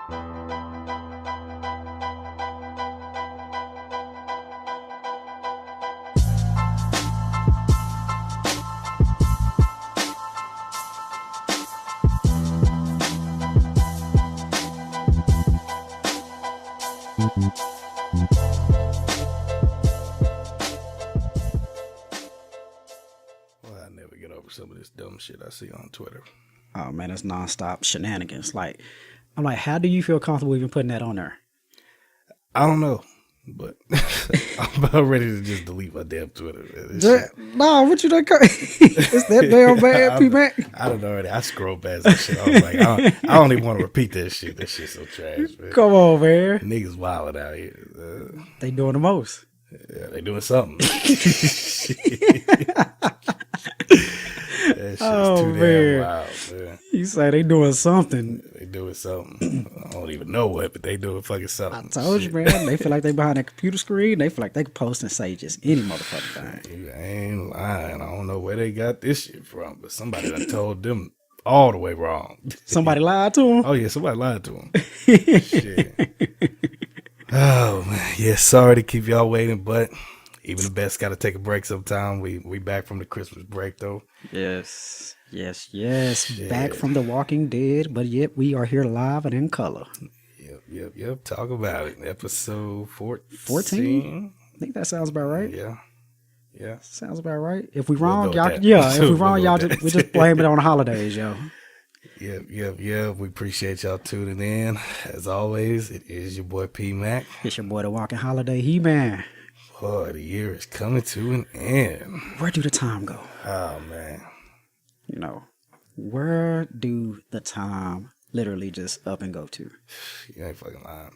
I never get over some of this dumb shit I see on Twitter. Oh man, it's nonstop shenanigans. Like, I'm like, how do you feel comfortable even putting that on there? I don't know, but I'm about ready to just delete my damn Twitter. Nah, what you done? It's that damn bad, P-Mac. I don't know already. I scrolled past that shit. I was like, I don't even want to repeat that shit. That shit's so trash, man. Come on, man. Niggas wilding out here. They doing the most. Yeah, they doing something. That shit's too damn wild, man. You say they doing something. They doing something. I don't even know what, but they doing fucking something. I told you, man. They feel like they behind that computer screen. They feel like they can post and say just any motherfucking thing. You ain't lying. I don't know where they got this shit from, but somebody done told them all the way wrong. Somebody lied to them? Oh, yeah, somebody lied to them. Shit. Oh, man. Yeah, sorry to keep y'all waiting, but even the best got to take a break sometime. We back from the Christmas break, though. Yes. Shit. Back from The Walking Dead, but yet we are here live and in color. Yep. Talk about it. Episode 14? I think that sounds about right. Yeah. Sounds about right. If we wrong, y'all. Yeah, if we wrong, y'all we just blame it on the holidays, yo. Yep. We appreciate y'all tuning in. As always, it is your boy P-Mac. It's your boy, the Walking Holiday He-Man. Boy, the year is coming to an end. Where do the time go? Oh, man. You know, where do the time literally just up and go to? You ain't fucking lying.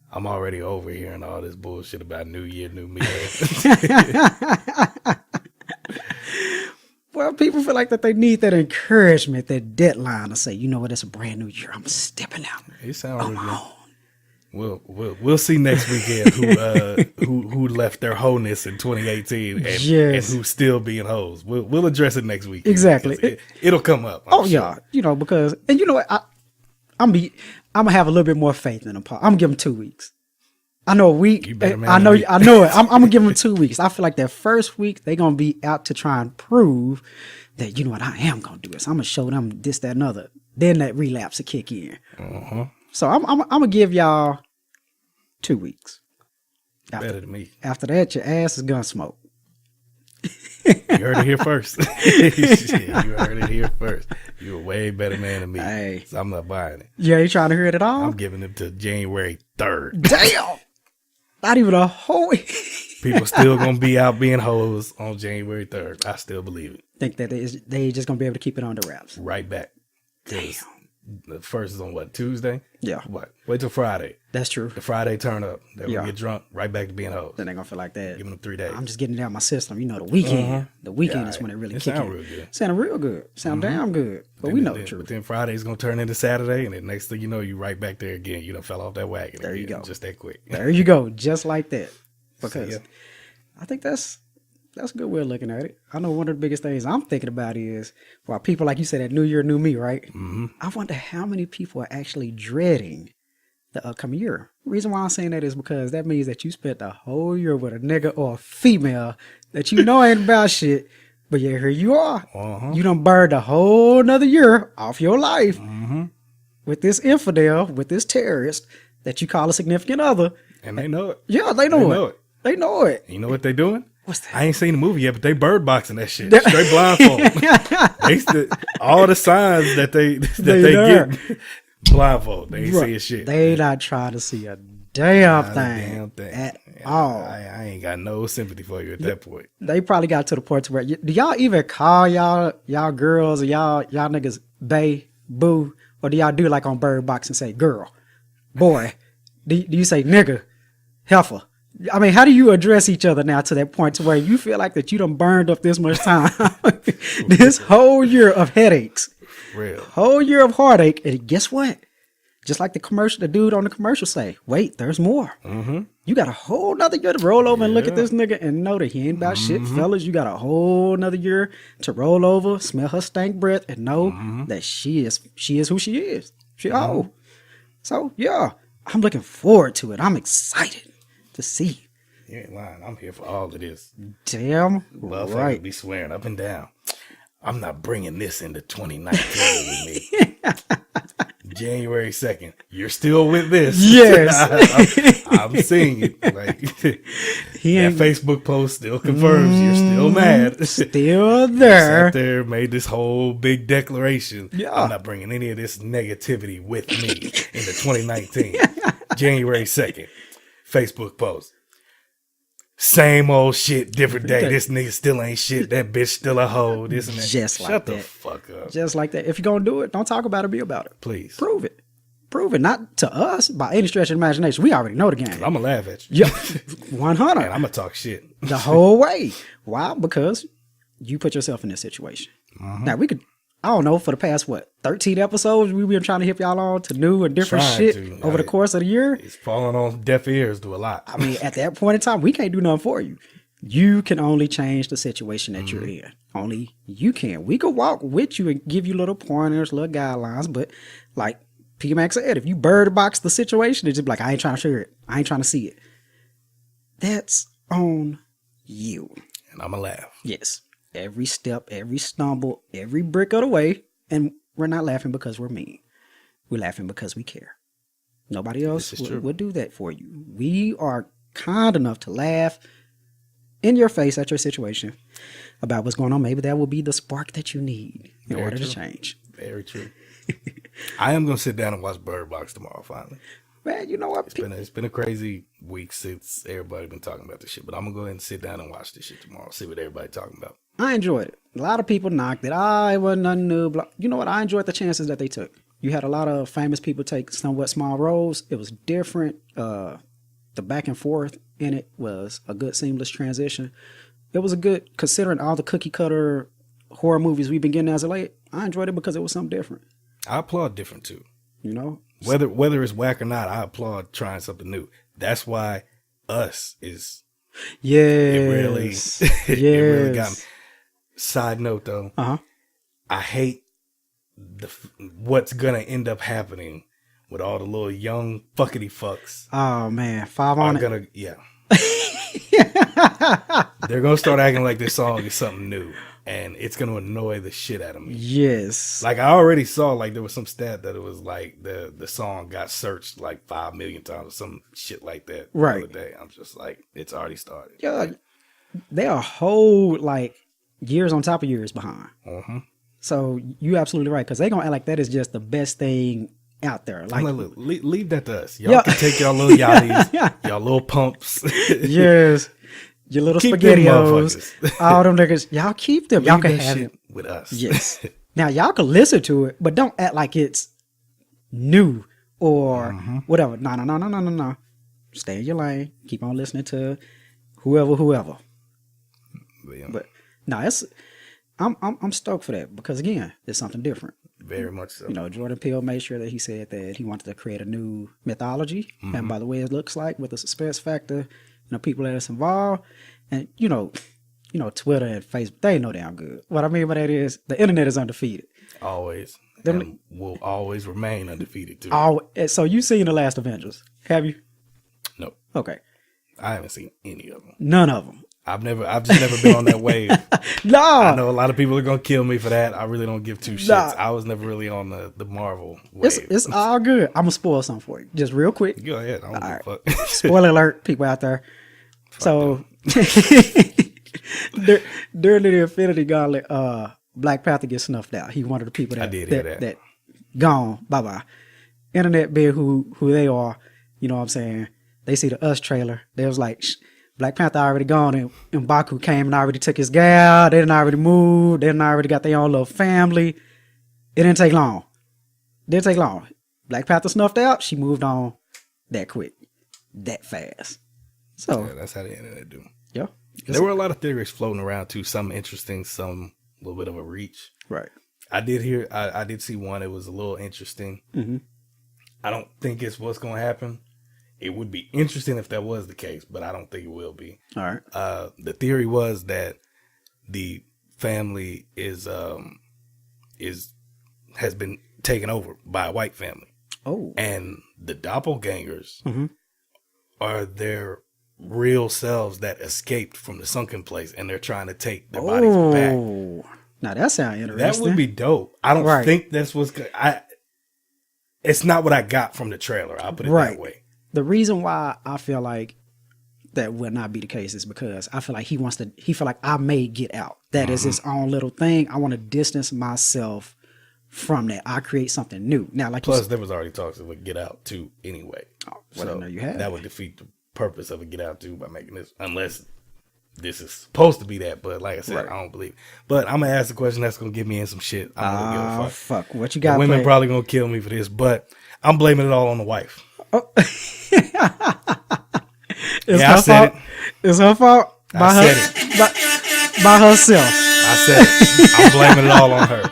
I'm already over hearing all this bullshit about New Year, New Me. Well, people feel like that they need that encouragement, that deadline to say, you know what, it's a brand new year. I'm stepping out. It sounds really good. We'll see next weekend who left their wholeness in 2018 and who's still being hoes. We'll address it next week. Exactly. It'll come up. I'm sure. Yeah, you know, because, and you know what, I'm gonna have a little bit more faith in them. I'm gonna give them 2 weeks. I know a week. I know it. I'm gonna give them 2 weeks. I feel like that first week they're gonna be out to try and prove that, you know what, I am gonna do this. I'm gonna show them this, that, and other. Then that relapse will kick in. Uh-huh. So I'm gonna give y'all 2 weeks. Better than me. After that, your ass is gonna smoke. You heard it here first. You heard it here first. You're a way better man than me. Hey. So I'm not buying it. You ain't trying to hear it at all? I'm giving it to January 3rd. Damn! Not even a whole People still gonna be out being hoes on January 3rd. I still believe it. Think that they just gonna be able to keep it on the wraps. Right back. Damn. The first is on what, Tuesday? Yeah. What? Wait till Friday. That's true. The Friday turn up. Then we get drunk, right back to being hoes. Then they gonna feel like that. Give them 3 days. I'm just getting it out of my system. You know, the weekend. Uh-huh. The weekend is when it really kicks in. Sound real good. Sound real good. Sound damn good. But then, we know the truth. But then Friday's gonna turn into Saturday, and then next thing you know, you right back there again. You done fell off that wagon. There again, you go. Just that quick. There you go. Just like that. Because Yeah. I think that's a good way of looking at it. I know one of the biggest things I'm thinking about is, while people, like you said, that New Year, New Me, right? Mm-hmm. I wonder how many people are actually dreading the upcoming year. The reason why I'm saying that is because that means that you spent the whole year with a nigga or a female that you know ain't about shit, but yeah, here you are. Uh-huh. You done burned a whole nother year off your life Mm-hmm. with this infidel, with this terrorist that you call a significant other. And they know it. Yeah, they know it. They know it. You know what they doing? What's that? I ain't seen the movie yet, but they bird boxing that shit. Straight blindfold. All the signs that they get blindfold. They ain't seeing shit. They not trying to see a damn thing at all. I ain't got no sympathy for you at that point. They probably got to the point where, do y'all even call y'all girls or y'all niggas bae, boo, or do y'all do like on Bird Box and say girl, boy? Do you say nigga, heifer? I mean, how do you address each other now to that point to where you feel like that you done burned up this much time, this whole year of headaches, Real whole year of heartache, and guess what? Just like the dude on the commercial say, wait, there's more. Mm-hmm. You got a whole nother year to roll over and look at this nigga and know that he ain't about shit, fellas. You got a whole nother year to roll over, smell her stank breath, and know that she is who she is. She So yeah, I'm looking forward to it. I'm excited to see. You ain't lying. I'm here for all of this. Damn Motherfuckers right. be swearing up and down. I'm not bringing this into 2019 with me. January 2nd. You're still with this. Yes. I'm seeing it. Like He that ain't Facebook post still confirms you're still mad. still Sat there. there, made this whole big declaration. Yeah. I'm not bringing any of this negativity with me into 2019. January 2nd. Facebook post. Same old shit, different day. This nigga still ain't shit. That bitch still a hoe. This and that. Just like Shut the that. fuck up. Just like that. If you're gonna do it, don't talk about it, be about it. Please. Prove it. Prove it. Not to us by any stretch of imagination. We already know the game. I'm going to laugh at you. Yeah. 100. And I'm going to talk shit. The whole way. Why? Because you put yourself in this situation. Now we could, I don't know, for the past 13 episodes we've been trying to hip y'all on to new and different Trying shit to. over the course of the year. It's falling on deaf ears to a lot. I mean, at that point in time, we can't do nothing for you. You can only change the situation that you're in. Only you can. We could walk with you and give you little pointers, little guidelines, but like P Max said, if you bird box the situation, it's just like, I ain't trying to share it. I ain't trying to see it. That's on you. And I'm going to laugh. Yes. Every step, every stumble, every brick of the way. And we're not laughing because we're mean. We're laughing because we care. Nobody else would do that for you. We are kind enough to laugh in your face at your situation about what's going on. Maybe that will be the spark that you need in order to change. Very true. I am going to sit down and watch Bird Box tomorrow, finally. Man, you know what? It's been a crazy week since everybody been talking about this shit, but I'm going to go ahead and sit down and watch this shit tomorrow, see what everybody talking about. I enjoyed it. A lot of people knocked it. It wasn't nothing new. You know what? I enjoyed the chances that they took. You had a lot of famous people take somewhat small roles. It was different. The back and forth in it was a good seamless transition. It was a good, considering all the cookie cutter horror movies we've been getting as of late. I enjoyed it because it was something different. I applaud different too. You know, whether it's whack or not, I applaud trying something new. That's why Us is. Yes. It really got me. Side note though, I hate what's gonna end up happening with all the little young fuckity fucks. Oh man, 5 on it. Yeah. They're gonna start acting like this song is something new, and it's gonna annoy the shit out of me. Yes. Like I already saw, like there was some stat that it was like the song got searched like 5 million times or some shit like that. Right. The other day, I'm just like, it's already started. Yeah. They are whole like years on top of years behind. So you absolutely right, because they gonna act like that is just the best thing out there. Like, look, leave that to us. Y'all can take y'all little yachties, y'all little pumps. Yes. Your little SpaghettiOs. All them niggas. Y'all keep them. Y'all can have it with us. Yes. Now y'all can listen to it, but don't act like it's new or whatever. No. Stay in your lane. Keep on listening to whoever. Yeah. But no, I'm stoked for that because again, it's something different. Very much so. You know, Jordan Peele made sure that he said that he wanted to create a new mythology, and by the way it looks like with the suspense factor, people that is involved, and you know, Twitter and Facebook, they know damn good. What I mean by that is the internet is undefeated. Always. And will always remain undefeated too. So you seen The Last Avengers? Have you? No. Okay. I haven't seen any of them. None of them. I've just never been on that wave. No. I know a lot of people are gonna kill me for that. I really don't give two shits. I was never really on the Marvel wave. It's all good. I'm gonna spoil something for you, just real quick. Go ahead. I don't give a fuck. Spoiler alert, people out there. So during the Infinity Gauntlet, Black Panther gets snuffed out. He one of the people that I did hear that gone. Bye bye. Internet being who they are, you know what I'm saying? They see the Us trailer. They was like, Black Panther already gone, and Baku came and already took his gal. They didn't already move. They didn't already got their own little family. It didn't take long. Black Panther snuffed out. She moved on that quick, that fast. So yeah, that's how the internet do. Yeah. There were a lot of theories floating around too. Some interesting, some a little bit of a reach. Right. I did see one. It was a little interesting. I don't think it's what's going to happen. It would be interesting if that was the case, but I don't think it will be. All right. The theory was that the family has been taken over by a white family. Oh. And the doppelgangers Mhm. are their real selves that escaped from the sunken place, and they're trying to take their bodies back. Oh. Now that sounds That interesting. would be dope. I don't Right. think that's what's good. It's not what I got from the trailer. I'll put it Right. that way. The reason why I feel like that would not be the case is because I feel like he feel like I may get out. That is his own little thing. I want to distance myself from that. I create something new. Now, like Plus, there was already talks of a Get Out 2 anyway. well, I know you have. That would defeat the purpose of a Get Out 2 by making this, unless this is supposed to be that. But like I said, Right. I don't believe. But I'm gonna ask a question that's gonna get me in some shit. I don't give a fuck. Fuck. What you The got? women probably gonna kill me for this, but I'm blaming it all on the wife. It's Yeah, I her said fault. It's her fault. I said By herself. I said it. I'm blaming it all on her.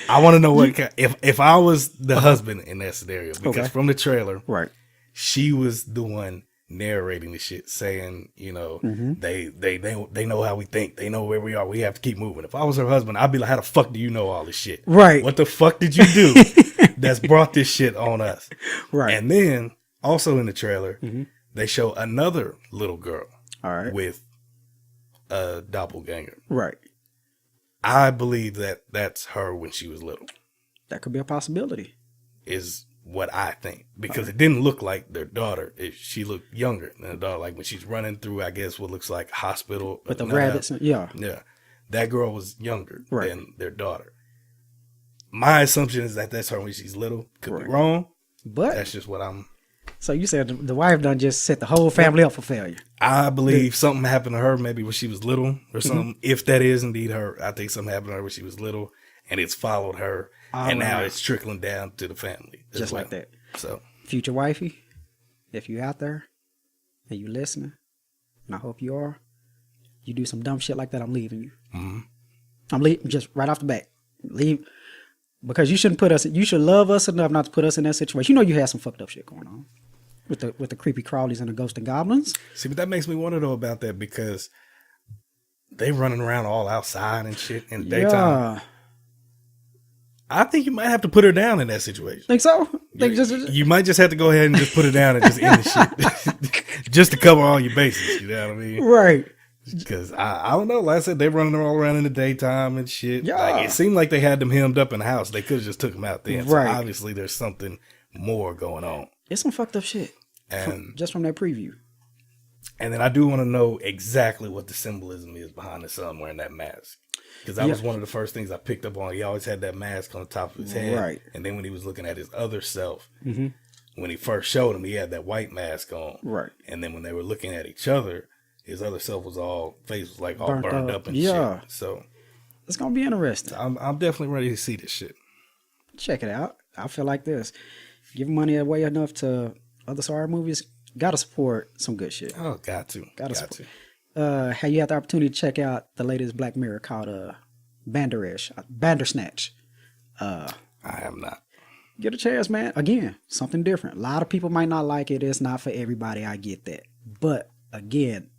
I want to know if I was the husband in that scenario, because Okay. from the trailer, Right. she was the one narrating the shit, saying, you know, they know how we think, they know where we are, we have to keep moving. If I was her husband, I'd be like, how the fuck do you know all this shit? Right. What the fuck did you do that's brought this shit on us? Right. And then also in the trailer, they show another little girl All right. with a doppelganger. Right. I believe that that's her when she was little, That could be a possibility. is what I think, because it didn't look like their daughter. She looked younger than the daughter, like when she's running through, I guess, what looks like a hospital. But the No, rabbits, yeah. Yeah. That girl was younger Right. than their daughter. My assumption is that that's her when she's little. Could be wrong. But That's just what so you said the wife done just set the whole family up for failure. I believe something happened to her maybe when she was little or something. If that is indeed her, I think something happened to her when she was little and it's followed her. And now it's trickling down to the family. as Just well. like that. So Future wifey, if you out there and you listening, and I hope you are, you do some dumb shit like that, I'm leaving you. I'm leaving just right off the bat. Leave. Because you should love us enough not to put us in that situation. You know you had some fucked up shit going on with the creepy crawlies and the ghosts and goblins. see, but that makes me wonder though about that, because they running around all outside and shit in the daytime. Yeah. I think you might have to put her down in that situation. Think so? Think You might just have to go ahead and just put her down and just end the shit, just to cover all your bases. You know what I mean? right. Because I don't know. Like I said, they running all around in the daytime and shit. Yeah. Like, it seemed like they had them hemmed up in the house. They could have just took them out then. Right. So obviously there's something more going on. It's some fucked up shit. And Just from that preview. and then I do want to know exactly what the symbolism is behind the son wearing that mask. Because that was one of the first things I picked up on. He always had that mask on the top of his head. Right. And then when he was looking at his other self, when he first showed him, he had that white mask on. Right. And then when they were looking at each other, his other self was face was like all Burnt burned up. up and Yeah. shit. So It's gonna be interesting. I'm definitely ready to see this shit. Check it out. I feel like this. Give money away enough to other horror movies. Gotta support some good shit. Oh, got to. Have you had the opportunity to check out the latest Black Mirror called Bandersnatch? I have not. Get a chance, man. Again, something different. A lot of people might not like it. It's not for everybody. I get that. But again,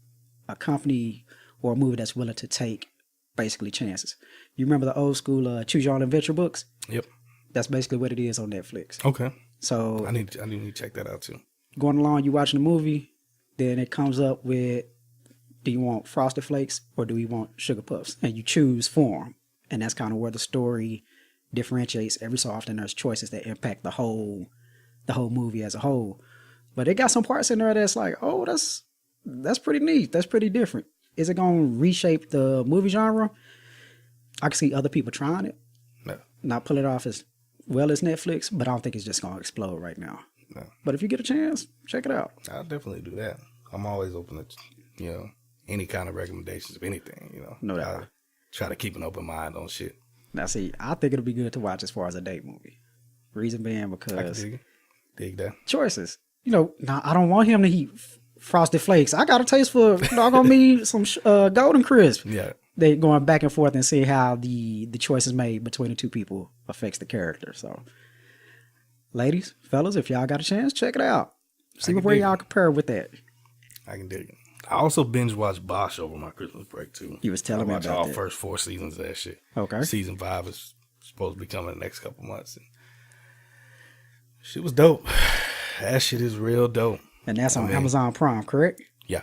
a company or a movie that's willing to take basically chances. You remember the old school Choose Your Own Adventure books? Yep. That's basically what it is on Netflix. Okay. So I need to check that out too. going along, you watching the movie, then it comes up with, do you want Frosted Flakes or do you want Sugar Puffs? And you choose form. And that's kind of where the story differentiates. Every so often there's choices that impact the whole movie as a whole. But it got some parts in there that's like, oh, that's pretty neat. That's pretty different. Is it going to reshape the movie genre? I can see other people trying it. No. Not pull it off as well as Netflix, but I don't think it's just going to explode right now. No. But if you get a chance, check it out. I'll definitely do that. I'm always open to, any kind of recommendations of anything, No doubt. I try to keep an open mind on shit. Now, see, I think it'll be good to watch as far as a date movie. Reason being I can because dig that. choices. Now I don't want him to eat Frosted Flakes. I got a taste for doggone me some Golden Crisp. Yeah. They going back and forth and see how the choices made between the two people affects the character. So, ladies, fellas, if y'all got a chance, check it out. See where y'all compare with that. I can dig it. I also binge watched Bosch over my Christmas break too. You was telling me watched about all that. first 4 seasons of that shit. Okay. Season 5 is supposed to be coming in the next couple months. And Shit was dope. That shit is real dope. And that's on Amazon Prime, correct? Yeah.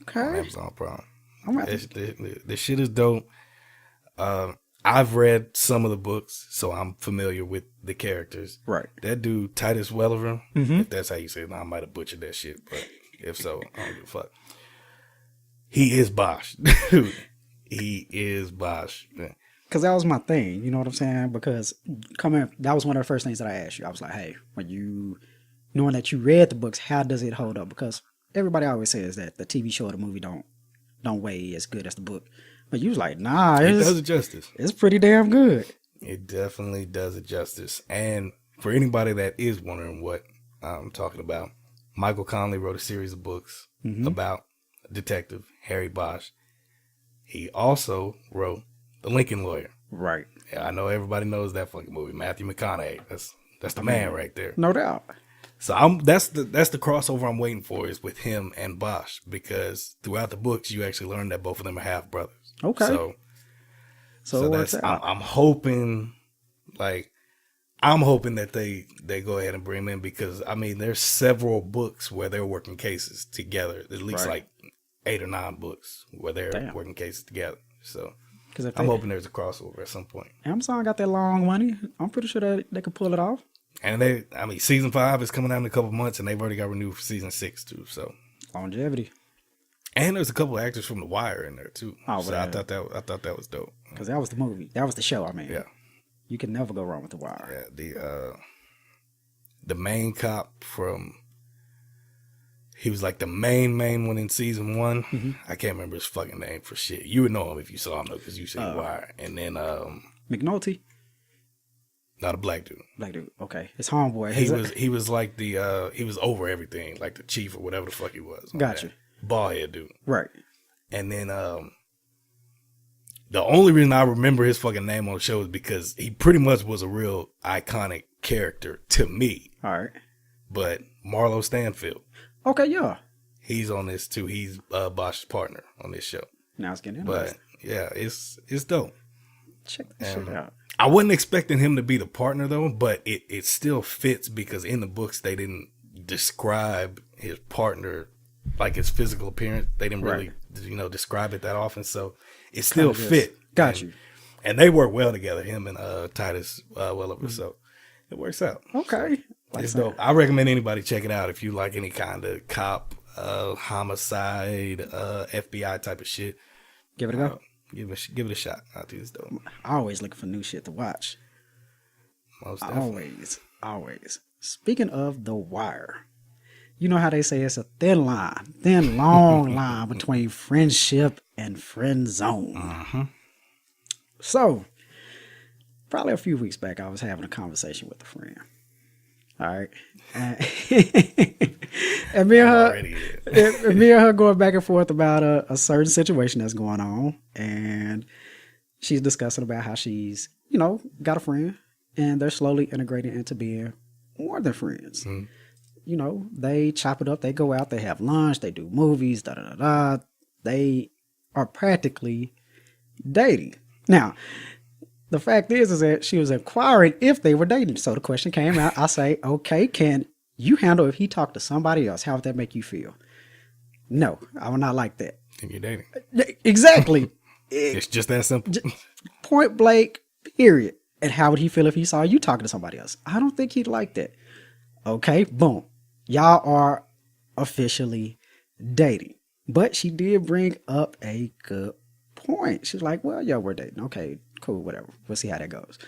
Okay. On Amazon Prime. I'm This shit is dope. I've read some of the books, so I'm familiar with the characters. Right. That dude, Titus Welliver, if that's how you say it, I might have butchered that shit, but if so, I don't give a fuck. He is Bosch. Dude, he is Bosch. Because that was my thing, you know what I'm saying? Because that was one of the first things that I asked you. I was like, hey, knowing that you read the books, how does it hold up? Because everybody always says that the TV show or the movie don't weigh as good as the book. But you was like, nah, it does it justice. It's pretty damn good. It definitely does it justice. And for anybody that is wondering what I'm talking about, Michael Connelly wrote a series of books about Detective Harry Bosch. He also wrote The Lincoln Lawyer. Right. Yeah, I know everybody knows that fucking movie. Matthew McConaughey. That's the man right there. No doubt. So that's the crossover I'm waiting for is with him and Bosch, because throughout the books you actually learn that both of them are half brothers. Okay. So that's I'm hoping that they go ahead and bring them in, because I mean there's several books where they're working cases together. At least like 8 or 9 books where they're working cases together. So I'm hoping there's a crossover at some point. Amazon got that long money. I'm pretty sure that they could pull it off. And season 5 is coming out in a couple months, and they've already got renewed for season 6 too. So longevity. And there's a couple of actors from The Wire in there too. Oh, so I thought that was dope. Because that was the movie. That was the show. I mean, yeah, you can never go wrong with The Wire. Yeah, the main cop he was like the main one in season 1. I can't remember his fucking name for shit. You would know him if you saw him though, because you seen Wire. And then McNulty. Not a black dude. Black dude. Okay. His homeboy. He was like he was over everything, like the chief or whatever the fuck he was. Gotcha. Bald head dude. Right. And then the only reason I remember his fucking name on the show is because he pretty much was a real iconic character to me. All right. But Marlo Stanfield. Okay, yeah. He's on this too. He's Bosch's partner on this show. Now it's getting interesting. But yeah, it's dope. Check that shit out. I wasn't expecting him to be the partner though, but it still fits, because in the books they didn't describe his partner, like his physical appearance. They didn't really describe it that often, so it still fit. Got you. And they work well together, him and Titus Welliver, so it works out. Okay. It's dope. I recommend anybody check it out if you like any kind of cop, homicide, FBI type of shit. Give it a go. Give it a shot. I think it's dope. I always looking for new shit to watch. Most definitely. Always. Speaking of The Wire, you know how they say it's a long line between friendship and friend zone. So, probably a few weeks back, I was having a conversation with a friend. All right. And me and her going back and forth about a certain situation that's going on. And she's discussing about how she's, got a friend, and they're slowly integrating into being more than friends. They chop it up. They go out. They have lunch. They do movies. They are practically dating. Now, the fact is that she was inquiring if they were dating. So the question came out. I say, okay, can you handle if he talked to somebody else? How would that make you feel? No, I would not like that. Think you're dating. Exactly. It's just that simple. Point blank, period. And how would he feel if he saw you talking to somebody else? I don't think he'd like that. Okay, boom. Y'all are officially dating. But she did bring up a good point. She's like, well, yeah, we're dating. Okay, cool, whatever. We'll see how that goes.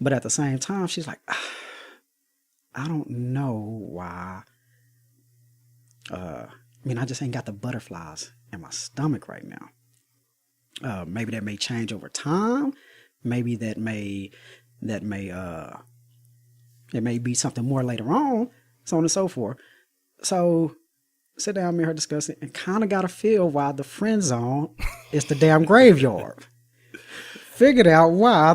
But at the same time, she's like, I don't know why. I just ain't got the butterflies in my stomach right now. Maybe that may change over time. Maybe it may be something more later on, so on and so forth. So sit down, me and her discuss it, and kind of got a feel why the friend zone is the damn graveyard. Figured out why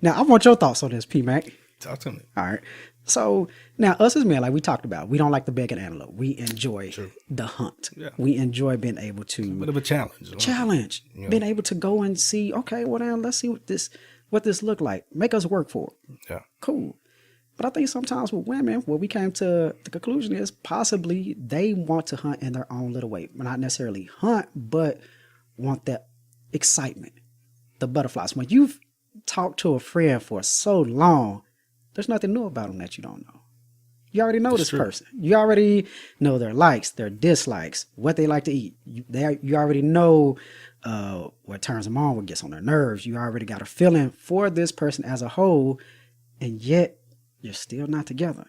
now I want your thoughts on this, P-Mac. Talk to me. All right. So now us as men, like we talked about, we don't like the begging antelope. We enjoy the hunt. Yeah. We enjoy being able to a bit of a challenge. Being able to go and see, okay, well now let's see what this look like. Make us work for it. Yeah. Cool. But I think sometimes with women, what we came to the conclusion is possibly they want to hunt in their own little way. Not necessarily hunt, but want that excitement, the butterflies. When you've talked to a friend for so long, there's nothing new about them that you don't know. You already know this person. You already know their likes, their dislikes, what they like to eat. You already know what turns them on, what gets on their nerves. You already got a feeling for this person as a whole, and yet you're still not together.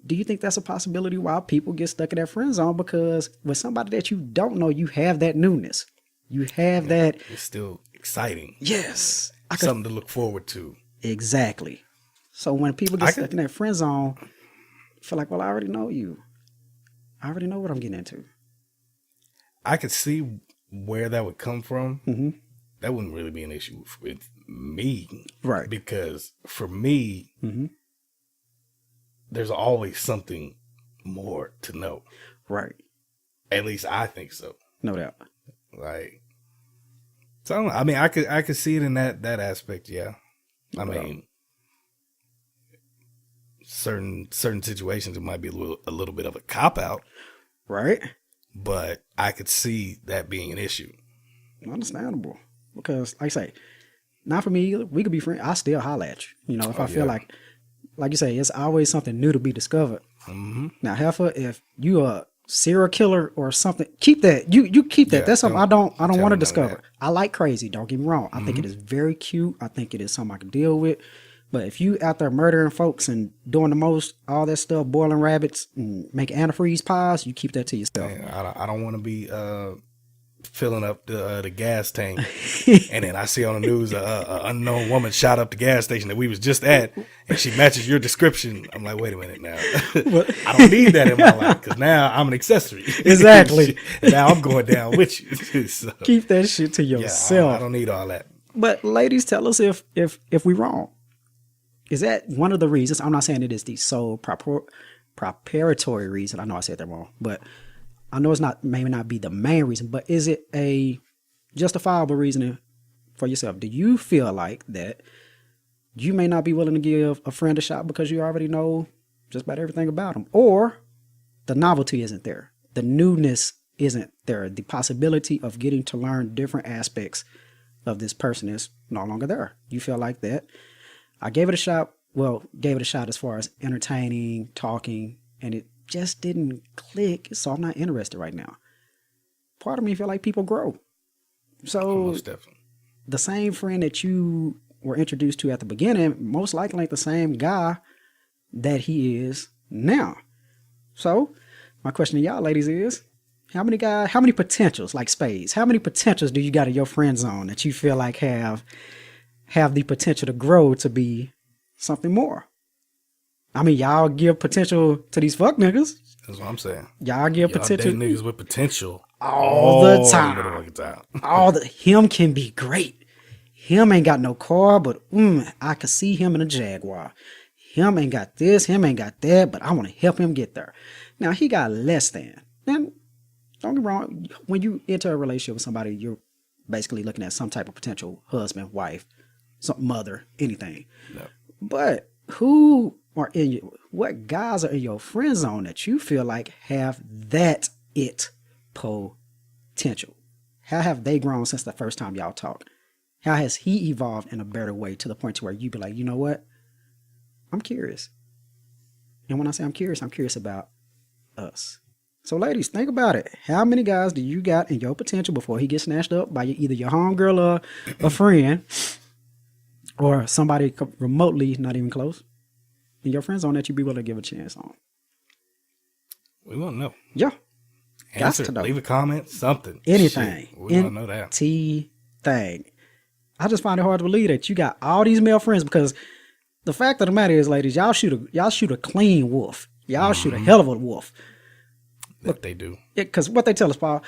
Do you think that's a possibility why people get stuck in that friend zone? Because with somebody that you don't know, you have that newness. You have that. It's still exciting. Yes. Something to look forward to. Exactly. So when people get stuck in that friend zone, you feel like, well, I already know you. I already know what I'm getting into. I could see where that would come from. Mm-hmm. That wouldn't really be an issue with me. Right. Because for me, mm-hmm. there's always something more to know. Right. At least I think so. No doubt. Like, so I don't know. I mean, I could see it in that aspect. Yeah. I mean, certain situations, it might be a little bit of a cop out. Right. But I could see that being an issue. Understandable. Because, like I say, not for me either. We could be friends. I still holler at you. You know, if I feel like you say, it's always something new to be discovered. Mm-hmm. Now, Heifer, if you a serial killer or something, keep that. You keep that. That's something I don't want to discover. I like crazy. Don't get me wrong. I think it is very cute. I think it is something I can deal with. But if you out there murdering folks and doing the most, all that stuff, boiling rabbits and making antifreeze pies, you keep that to yourself. I don't want to be filling up the gas tank, and then I see on the news a unknown woman shot up the gas station that we was just at, and she matches your description. I'm like, wait a minute now. I don't need that in my life because now I'm an accessory. Exactly. Now I'm going down with you. So, keep that shit to yourself. I don't need all that. But ladies, tell us if we wrong. Is that one of the reasons? I'm not saying it is the sole preparatory reason. I know I said that wrong, but I know it's not, maybe not be the main reason, but is it a justifiable reasoning for yourself? Do you feel like that you may not be willing to give a friend a shot because you already know just about everything about them, or the novelty isn't there, the newness isn't there, the possibility of getting to learn different aspects of this person is no longer there? You feel like that I gave it a shot. Well, gave it a shot as far as entertaining, talking, and it just didn't click, so I'm not interested right now. Part of me feel like people grow. So most definitely. The same friend that you were introduced to at the beginning, most likely ain't the same guy that he is now. So my question to y'all ladies is, how many potentials, like spades, how many potentials do you got in your friend zone that you feel like have the potential to grow to be something more? I mean, y'all give potential to these fuck niggas. That's what I'm saying. Y'all give potential. Date niggas with potential all the time. Him can be great. Him ain't got no car, but I could see him in a Jaguar. Him ain't got this, him ain't got that, but I want to help him get there. Now, he got less than. And don't get me wrong, when you enter a relationship with somebody, you're basically looking at some type of potential husband, wife, some mother, anything. No. But what guys are in your friend zone that you feel like have that potential? How have they grown since the first time y'all talked? How has he evolved in a better way to the point to where you be like, you know what? I'm curious. And when I say I'm curious about us. So ladies, think about it. How many guys do you got in your potential before he gets snatched up by either your homegirl or a friend or somebody remotely not even close in your friend zone that you be willing to give a chance on? We want to know. Yeah. Answer, leave a comment, something. Anything. Shit, we want to know that. Anything. I just find it hard to believe that you got all these male friends, because the fact of the matter is, ladies, y'all shoot a clean wolf. Y'all shoot a hell of a wolf. That they do. Yeah, because what they tell us, Paul,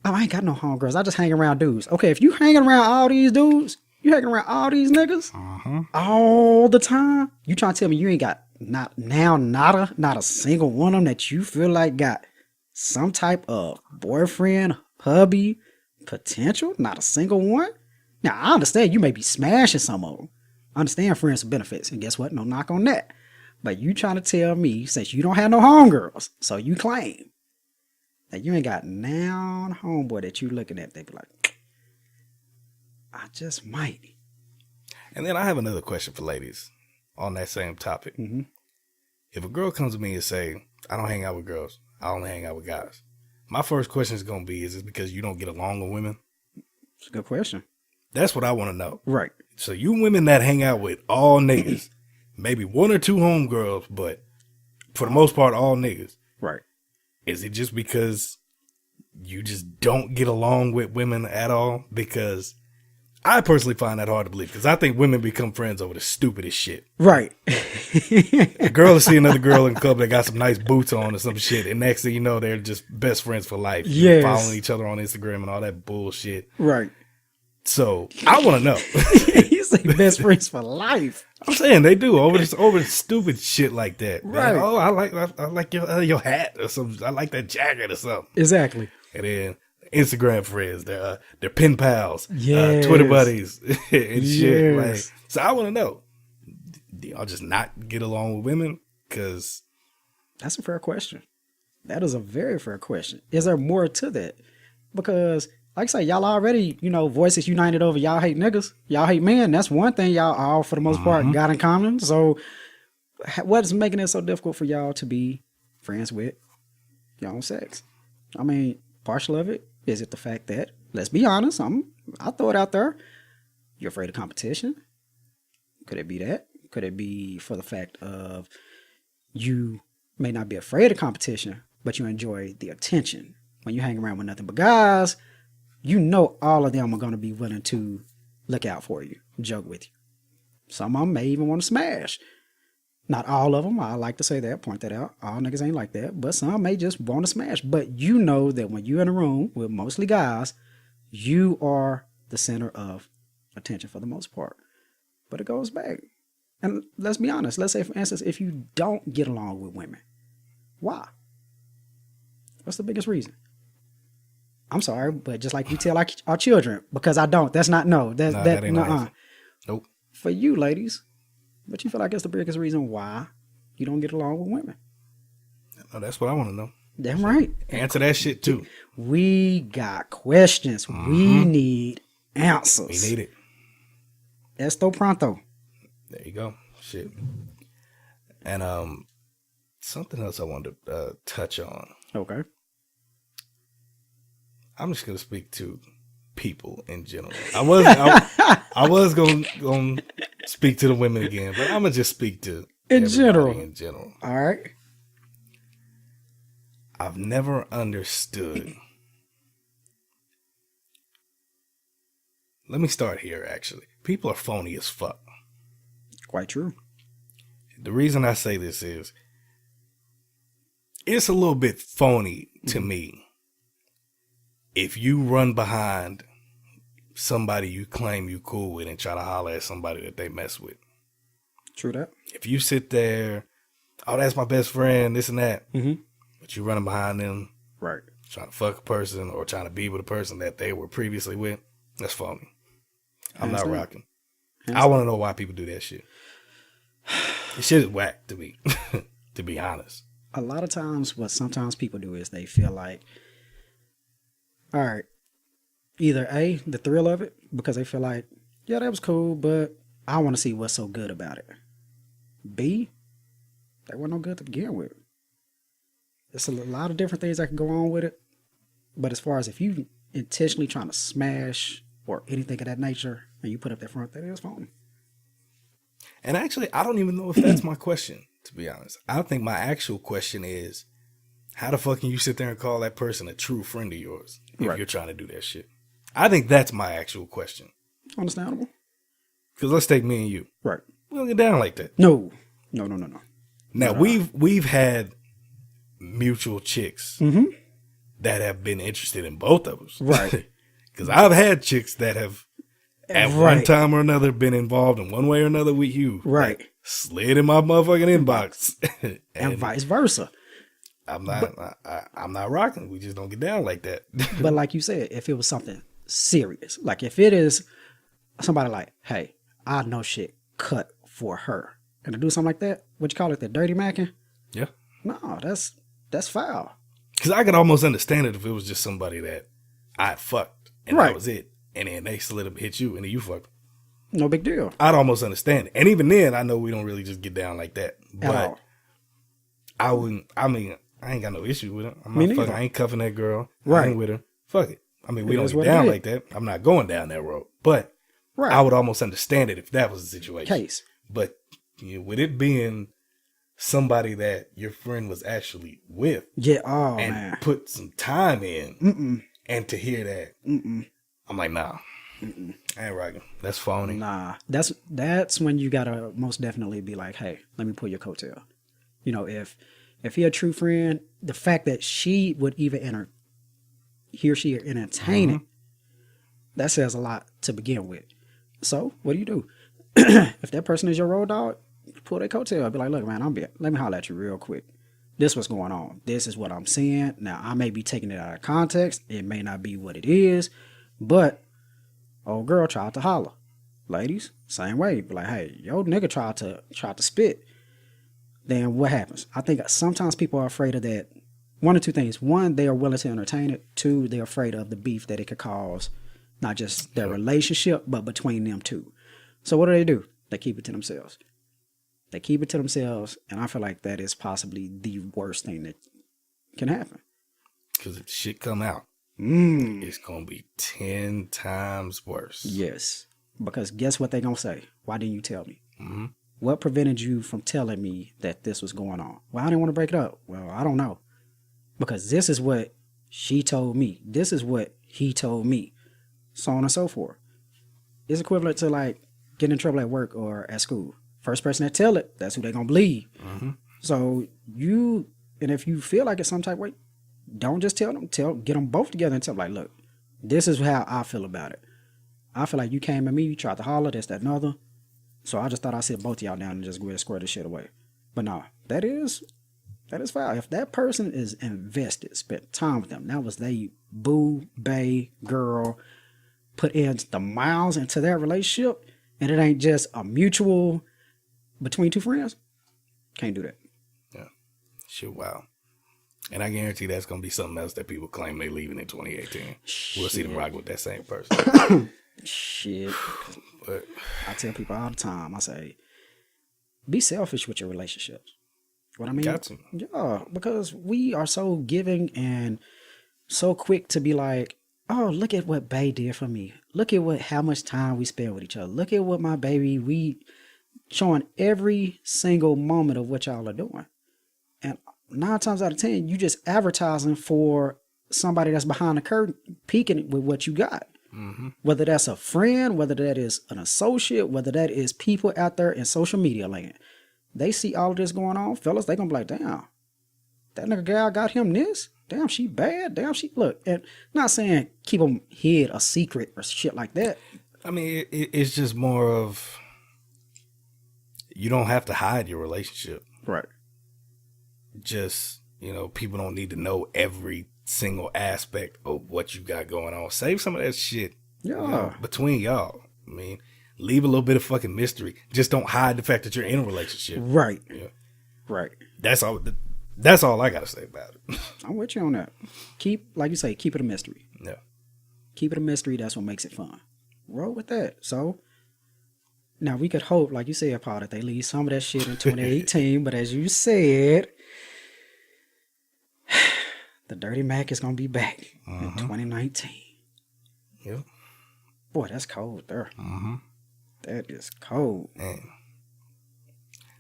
I ain't got no homegirls. I just hang around dudes. Okay, if you hanging around all these dudes, you hanging around all these niggas all the time, you trying to tell me you ain't got not a single one of them that you feel like got some type of boyfriend, hubby, potential? Not a single one? Now, I understand you may be smashing some of them. Understand friends with benefits. And guess what? No knock on that. But you trying to tell me, since you don't have no homegirls, so you claim that you ain't got now homeboy that you looking at, they be like, I just might. And then I have another question for ladies on that same topic. Mm-hmm. If a girl comes to me and say, I don't hang out with girls, I only hang out with guys, my first question is going to be, is it because you don't get along with women? It's a good question. That's what I want to know. Right. So you women that hang out with all niggas, maybe one or two homegirls, but for the most part, all niggas. Right. Is it just because you just don't get along with women at all? Because I personally find that hard to believe, because I think women become friends over the stupidest shit. Right. A girl will see another girl in the club that got some nice boots on or some shit, and next thing you know, they're just best friends for life. Yes. Following each other on Instagram and all that bullshit. Right. So I want to know. You say best friends for life. I'm saying they do over stupid shit like that. Right. Like, oh, I like your hat or something. I like that jacket or something. Exactly. And then Instagram friends, they're pen pals, Yes. Twitter buddies, and shit. Yes. Like, so I want to know, do y'all just not get along with women? Because that's a fair question. That is a very fair question. Is there more to that? Because, like I say, y'all already, voices united over y'all hate niggas, y'all hate men. That's one thing y'all all, for the most part, got in common. So, what is making it so difficult for y'all to be friends with your own sex? I mean, partial of it, is it the fact that, let's be honest, I'll throw it out there, you're afraid of competition? Could it be that? Could it be for the fact of you may not be afraid of competition, but you enjoy the attention? When you hang around with nothing but guys, all of them are going to be willing to look out for you, joke with you. Some of them may even want to smash. Not all of them. I like to say that, point that out. All niggas ain't like that, but some may just want to smash. But you know that when you're in a room with mostly guys, you are the center of attention for the most part. But it goes back. And let's be honest. Let's say, for instance, if you don't get along with women, why? What's the biggest reason? I'm sorry, but just like we tell our children, because I don't. That's not no. That ain't no. Nope. For you ladies, what you feel like is the biggest reason why you don't get along with women? No, that's what I want to know. Damn right. Answer that shit too. We got questions. We need answers. We need it. Esto pronto. There you go. Shit. And something else I wanted to touch on. Okay. I'm just gonna speak to people in general. I was gonna speak to the women again, but I'm gonna just speak to in general. In general. All right. I've never understood. Let me start here. Actually, people are phony as fuck. Quite true. The reason I say this is, it's a little bit phony to me if you run behind somebody you claim you cool with and try to holler at somebody that they mess with. True that. If you sit there, oh, that's my best friend, this and that, Mm-hmm. but you running behind them, Right. trying to fuck a person or trying to be with a person that they were previously with, that's phony. I'm not rocking. I want to know why people do that shit. This shit is whack to me, to be honest. A lot of times, what sometimes people do is they feel like, all right, either A, the thrill of it, because they feel like, yeah, that was cool, but I want to see what's so good about it. B, they weren't no good to begin with. There's a lot of different things that can go on with it. But as far as if you intentionally trying to smash or anything of that nature, and you put up that front, that is phony. And actually, I don't even know if that's my question, to be honest. I think my actual question is, how the fuck can you sit there and call that person a true friend of yours if you're trying to do that shit? I think that's my actual question. Understandable. Because let's take me and you. Right. We don't get down like that. No. Now, we've had mutual chicks that have been interested in both of us. Right. Because I've had chicks that have, at one time or another, been involved in one way or another with you. Right. Like, slid in my motherfucking inbox. and vice versa. I'm not rocking. We just don't get down like that. But like you said, if it was something serious, like if it is somebody like, hey, I know shit cut for her. And to do something like that, what you call it, the dirty macking? Yeah. No, that's foul. Because I could almost understand it if it was just somebody that I fucked and Right. that was it. And then they slid up, hit you, and then you fucked. No big deal. I'd almost understand it. And even then, I know we don't really just get down like that. At all. But I wouldn't, I mean, I ain't got no issue with it. I'm Me not fucking, neither. I ain't cuffing that girl. I Right. ain't with her. Fuck it. I mean, we It don't is get what it down is. like that. I'm not going down that road. But Right. I would almost understand it if that was the situation. Case. But with it being somebody that your friend was actually with Yeah. Oh and man. put some time in, Mm-mm. and to hear that, Mm-mm. I'm like, nah, I ain't rocking. That's phony. Nah. That's when you gotta most definitely be like, hey, let me pull your coattail. You know, if you're a true friend, the fact that she would even he or she entertain it, that says a lot to begin with. So what do? If that person is your road dog, pull their coattail. Be like, look, man, let me holler at you real quick. This what's going on. This is what I'm seeing. Now I may be taking it out of context. It may not be what it is, but old girl tried to holler. Ladies, same way. Be like, hey, yo nigga tried to spit. Then what happens? I think sometimes people are afraid of that. One or two things. One, they are willing to entertain it. Two, they're afraid of the beef that it could cause, not just their relationship, but between them two. So what do? They keep it to themselves. They keep it to themselves, and I feel like that is possibly the worst thing that can happen. Because if shit come out, Mm. it's going to be 10 times worse. Yes. Because guess what they going to say? Why didn't you tell me? Mm-hmm. What prevented you from telling me that this was going on? Well, I didn't want to break it up. Well, I don't know. Because this is what she told me. This is what he told me. So on and so forth. It's equivalent to like getting in trouble at work or at school. First person that tell it, that's who they're going to believe. Mm-hmm. So if you feel like it's some type of way, don't just tell them. Get them both together and tell them, like, look, this is how I feel about it. I feel like you came at me, you tried to holler, this, that, and other. So I just thought I'd sit both of y'all down and just go ahead and square this shit away. But no, that is foul. If that person is invested, spent time with them, that was they boo, bae, girl, put in the miles into their relationship, and it ain't just a mutual between two friends, can't do that. Yeah. Shit, wow. And I guarantee that's going to be something else that people claim they leaving in 2018. We'll see them rock with that same person. Shit. But I tell people all the time, I say, be selfish with your relationships. What I mean? got to. Yeah, because we are so giving and so quick to be like, oh, look at what bae did for me. Look at how much time we spend with each other. Look at what my baby, we showing every single moment of what y'all are doing. And 9 times out of 10, you just advertising for somebody that's behind the curtain, peeking with what you got. Mm-hmm. Whether that's a friend, whether that is an associate, whether that is people out there in social media land. They see all of this going on, fellas, they gonna be like, damn, that nigga gal got him this? Damn, she bad. Damn, she, look, and not saying keep them hid a secret or shit like that. I mean, it's just more of, you don't have to hide your relationship. Right. Just, people don't need to know every single aspect of what you got going on. Save some of that shit between y'all. I mean, leave a little bit of fucking mystery. Just don't hide the fact that you're in a relationship. Right. Yeah. Right. That's all I got to say about it. I'm with you on that. Like you say, keep it a mystery. Yeah. Keep it a mystery. That's what makes it fun. Roll with that. So, now we could hope, like you said, Paul, that they leave some of that shit in 2018. But as you said, the Dirty Mac is going to be back in 2019. Yep. Boy, that's cold there. Mm-hmm. That is cold. Man.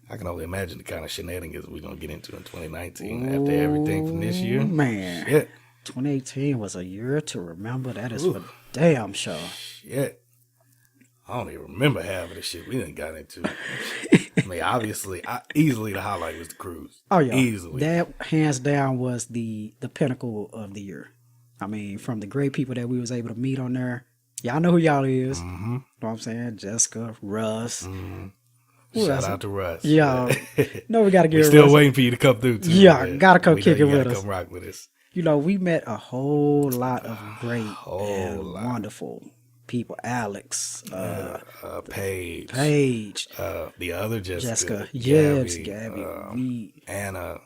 I can only imagine the kind of shenanigans we're going to get into in 2019 after everything from this year. Man. Shit. 2018 was a year to remember. That is for damn sure. Shit. I don't even remember half of the shit we done got into. I mean, obviously, easily the highlight was the cruise. Oh, yeah. Easily. That, hands down, was the pinnacle of the year. I mean, from the great people that we was able to meet on there. Y'all know who y'all is. Mm-hmm. Know what I'm saying? Jessica, Russ. Mm-hmm. Shout out to Russ. Yeah. No, we got to get We're still Russ. waiting for you to come through, too. Yeah, man. got to come kick it with us. Come rock with us. We met a whole lot of great and wonderful people. Alex, Paige, the other Jessica, Gabby, Anna.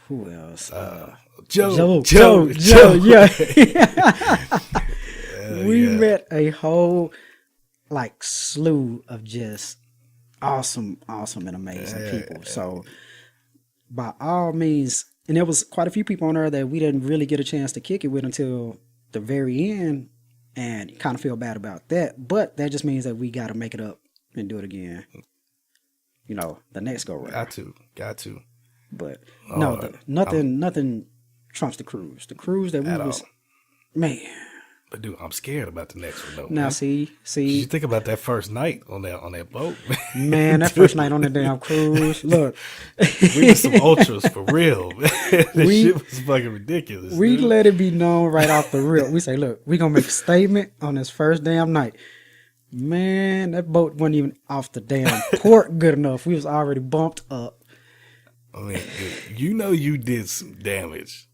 Who else? Joe. Yeah. We met a whole like slew of just awesome and amazing people. So by all means, and there was quite a few people on there that we didn't really get a chance to kick it with until the very end, and kind of feel bad about that. But that just means that we got to make it up and do it again. You know, the next go round. Got to. But nothing trumps the cruise. The cruise that we was, man. But dude, I'm scared about the next one though. Now man. see. Did you think about that first night on that boat? Man, that first night on the damn cruise. Look, we were some ultras for real. That shit was fucking ridiculous. We let it be known right off the rip. We say, look, we gonna make a statement on this first damn night. Man, that boat wasn't even off the damn port good enough. We was already bumped up. I mean, you know you did some damage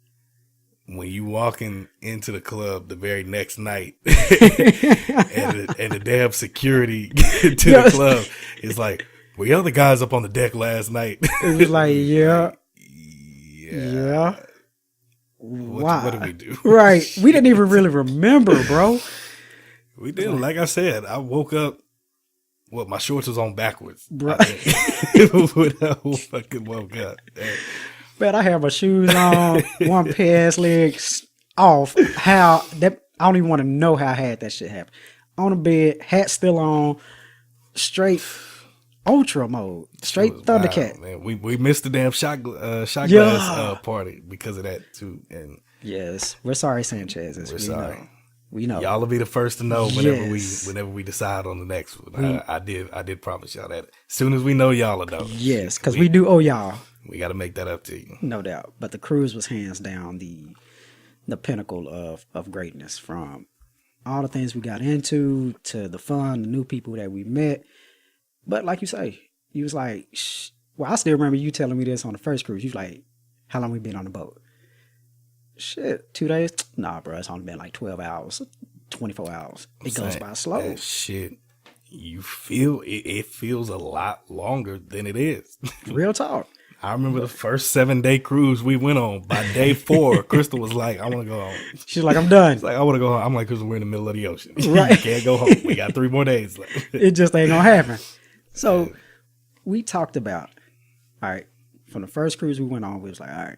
when you walking into the club the very next night and the damn security to the club is like, were the other guys up on the deck last night? It was like, yeah. What did we do? Right. We didn't even really remember, bro. We didn't. Like I said, I woke up. My shorts was on backwards. Bro. When I fucking woke up. Man, I had my shoes on, one pair legs off. How that? I don't even want to know how I had that shit happen. On the bed, hat still on, straight ultra mode, straight Thundercat. Man, we missed the damn shot glass party because of that too. And yes, we're sorry, Sanchez. We're sorry. We know. Y'all will be the first to know whenever we decide on the next one. I did promise y'all that. As soon as we know, y'all will know. Yes, because we do owe y'all. We got to make that up to you. No doubt. But the cruise was hands down the pinnacle of greatness, from all the things we got into to the fun, the new people that we met. But like you say, you was like, well, I still remember you telling me this on the first cruise. You was like, how long we been on the boat? Shit, 2 days? Nah, bro, it's only been like 12 hours, 24 hours. It goes by slow. That shit, you feel it feels a lot longer than it is. Real talk. I remember the first 7-day cruise we went on. By day 4, Crystal was like, I want to go home. She's like, I'm done. She's like, I want to go home. I'm like, Crystal, we're in the middle of the ocean. Right. You can't go home. We got 3 more days left. It just ain't going to happen. So we talked about, all right, from the first cruise we went on, we was like, all right,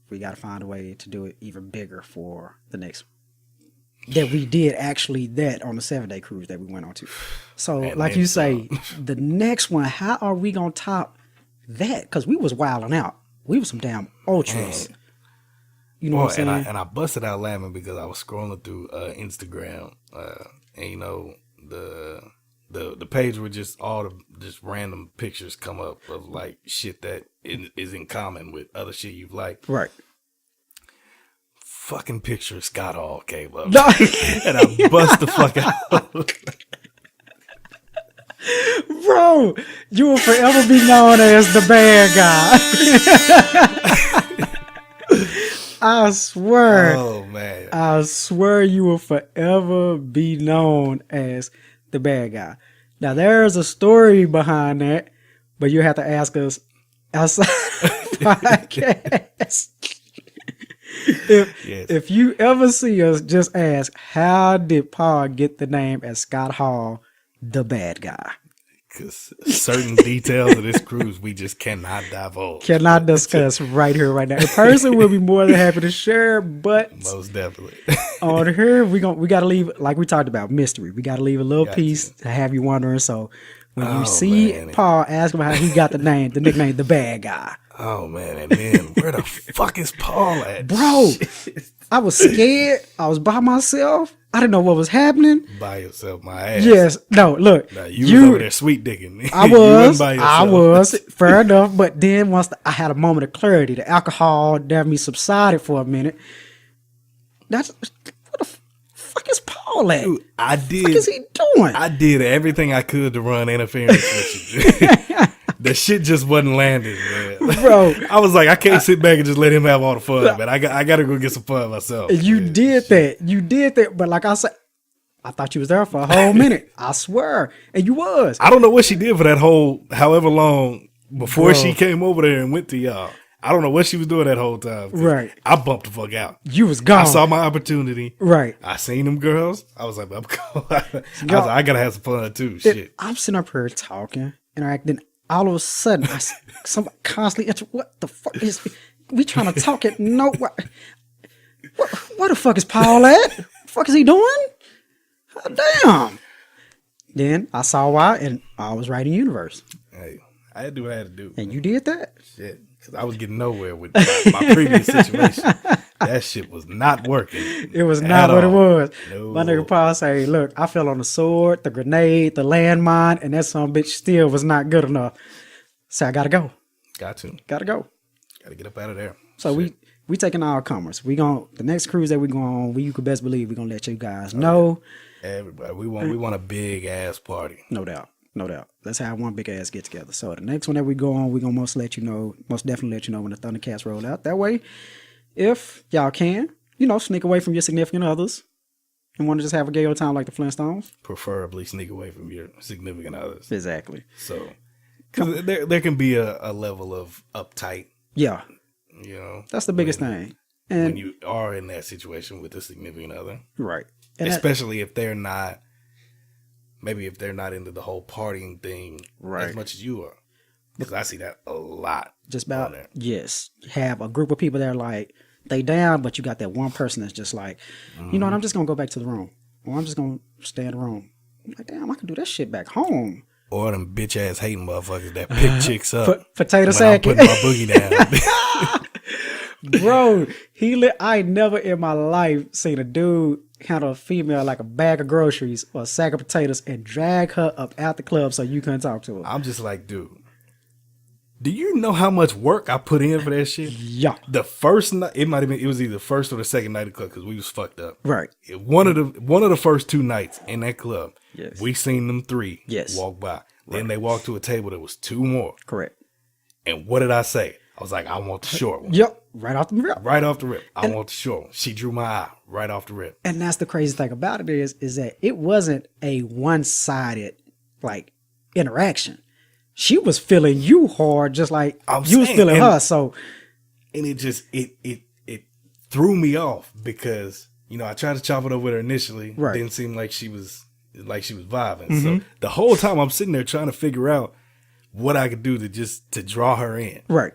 we got to find a way to do it even bigger for the next one. That we did actually that on the 7-day cruise that we went on to. So like you say, the next one, how are we going to top that? Because we was wilding out. We was some damn ultras. Man. You know what I'm saying? And I busted out laughing because I was scrolling through Instagram, and you know the page where just just random pictures come up of like shit that is in common with other shit you've liked. Right. Fucking picture of Scott Hall came up. No. And I bust the fuck out. Bro, you will forever be known as the bad guy. I swear. Oh, man. I swear you will forever be known as the bad guy. Now, there's a story behind that, but you have to ask us outside the podcast. If you ever see us, just ask, how did Paul get the name as Scott Hall, the bad guy? Because certain details of this cruise we just cannot divulge. Cannot discuss right here, right now. A person will be more than happy to share, but most definitely on here we got to leave, like we talked about, mystery. We got to leave a little piece to have you wondering. So when you see Paul, ask him how he got the nickname, the bad guy. Oh man, and then where the fuck is Paul at? Bro, I was scared. I was by myself. I didn't know what was happening. By yourself, my ass. Yes. No, look. Now, you was over there sweet dicking. I was. Fair enough. But then once I had a moment of clarity, the alcohol definitely subsided for a minute. What the fuck is Paul at? Dude, what the fuck is he doing? I did everything I could to run interference with you. The shit just wasn't landing, man. Bro. I was like, I can't sit back and just let him have all the fun, man. I got to go get some fun myself. You did that. But like I said, I thought you was there for a whole minute. I swear. And you was. I don't know what she did for that whole however long before Bro. she came over there and went to y'all. I don't know what she was doing that whole time. Right. I bumped the fuck out. You was gone. I saw my opportunity. Right. I seen them girls. I was like, I was like, I gotta have some fun too. Shit. I'm sitting up here talking, interacting. All of a sudden, somebody constantly, what the fuck is, we trying to talk it? No, what the fuck is Paul at? What the fuck is he doing? Oh, damn. Then I saw why, and I was right in universe. Hey, I had to do what I had to do. And you did that? Shit. Because I was getting nowhere with my previous situation. That shit was not working. It was not what it was. No. My nigga Paul say, look, I fell on the sword, the grenade, the landmine, and that son of a bitch still was not good enough. So I gotta go. Got to. Gotta go. Gotta get up out of there. So Shit. we taking our comers. The next cruise that we go on, you could best believe we're gonna let you guys know. Everybody, we want a big ass party. No doubt. No doubt. Let's have one big ass get together. So the next one that we go on, we're gonna most definitely let you know when the Thundercats roll out. That way, if y'all can, sneak away from your significant others and want to just have a gay old time like the Flintstones. Preferably sneak away from your significant others. Exactly. So, because there can be a level of uptight. Yeah. That's the biggest thing. And when you are in that situation with a significant other. Right. And especially if they're not, maybe if they're not into the whole partying thing as much as you are. Because I see that a lot. Just about, yes. Have a group of people that are like, they down, but you got that one person that's just like, you know what, I'm just going to go back to the room. Or I'm just going to stay in the room. I'm like, damn, I can do that shit back home. Or them bitch ass hating motherfuckers that pick chicks up. Potato when sack. I'm putting my boogie down. Bro, I never in my life seen a dude handle a female like a bag of groceries or a sack of potatoes and drag her up out the club so you couldn't talk to her. I'm just like, dude, do you know how much work I put in for that shit? Yeah. The first night, it was either the first or the second night of the club because we was fucked up. Right. One of the first two nights in that club, yes, we seen them three walk by. Right. Then they walked to a table. There was two more. Correct. And what did I say? I was like, I want the short one. Yep. Right off the rip. Right off the rip. I want the short one. She drew my eye right off the rip. And that's the crazy thing about it is that it wasn't a one-sided like interaction. She was feeling you hard just like you was feeling her. So, and it just it threw me off because I tried to chop it up with her initially. Right. Didn't seem like she was vibing. Mm-hmm. So the whole time I'm sitting there trying to figure out what I could do to draw her in. Right.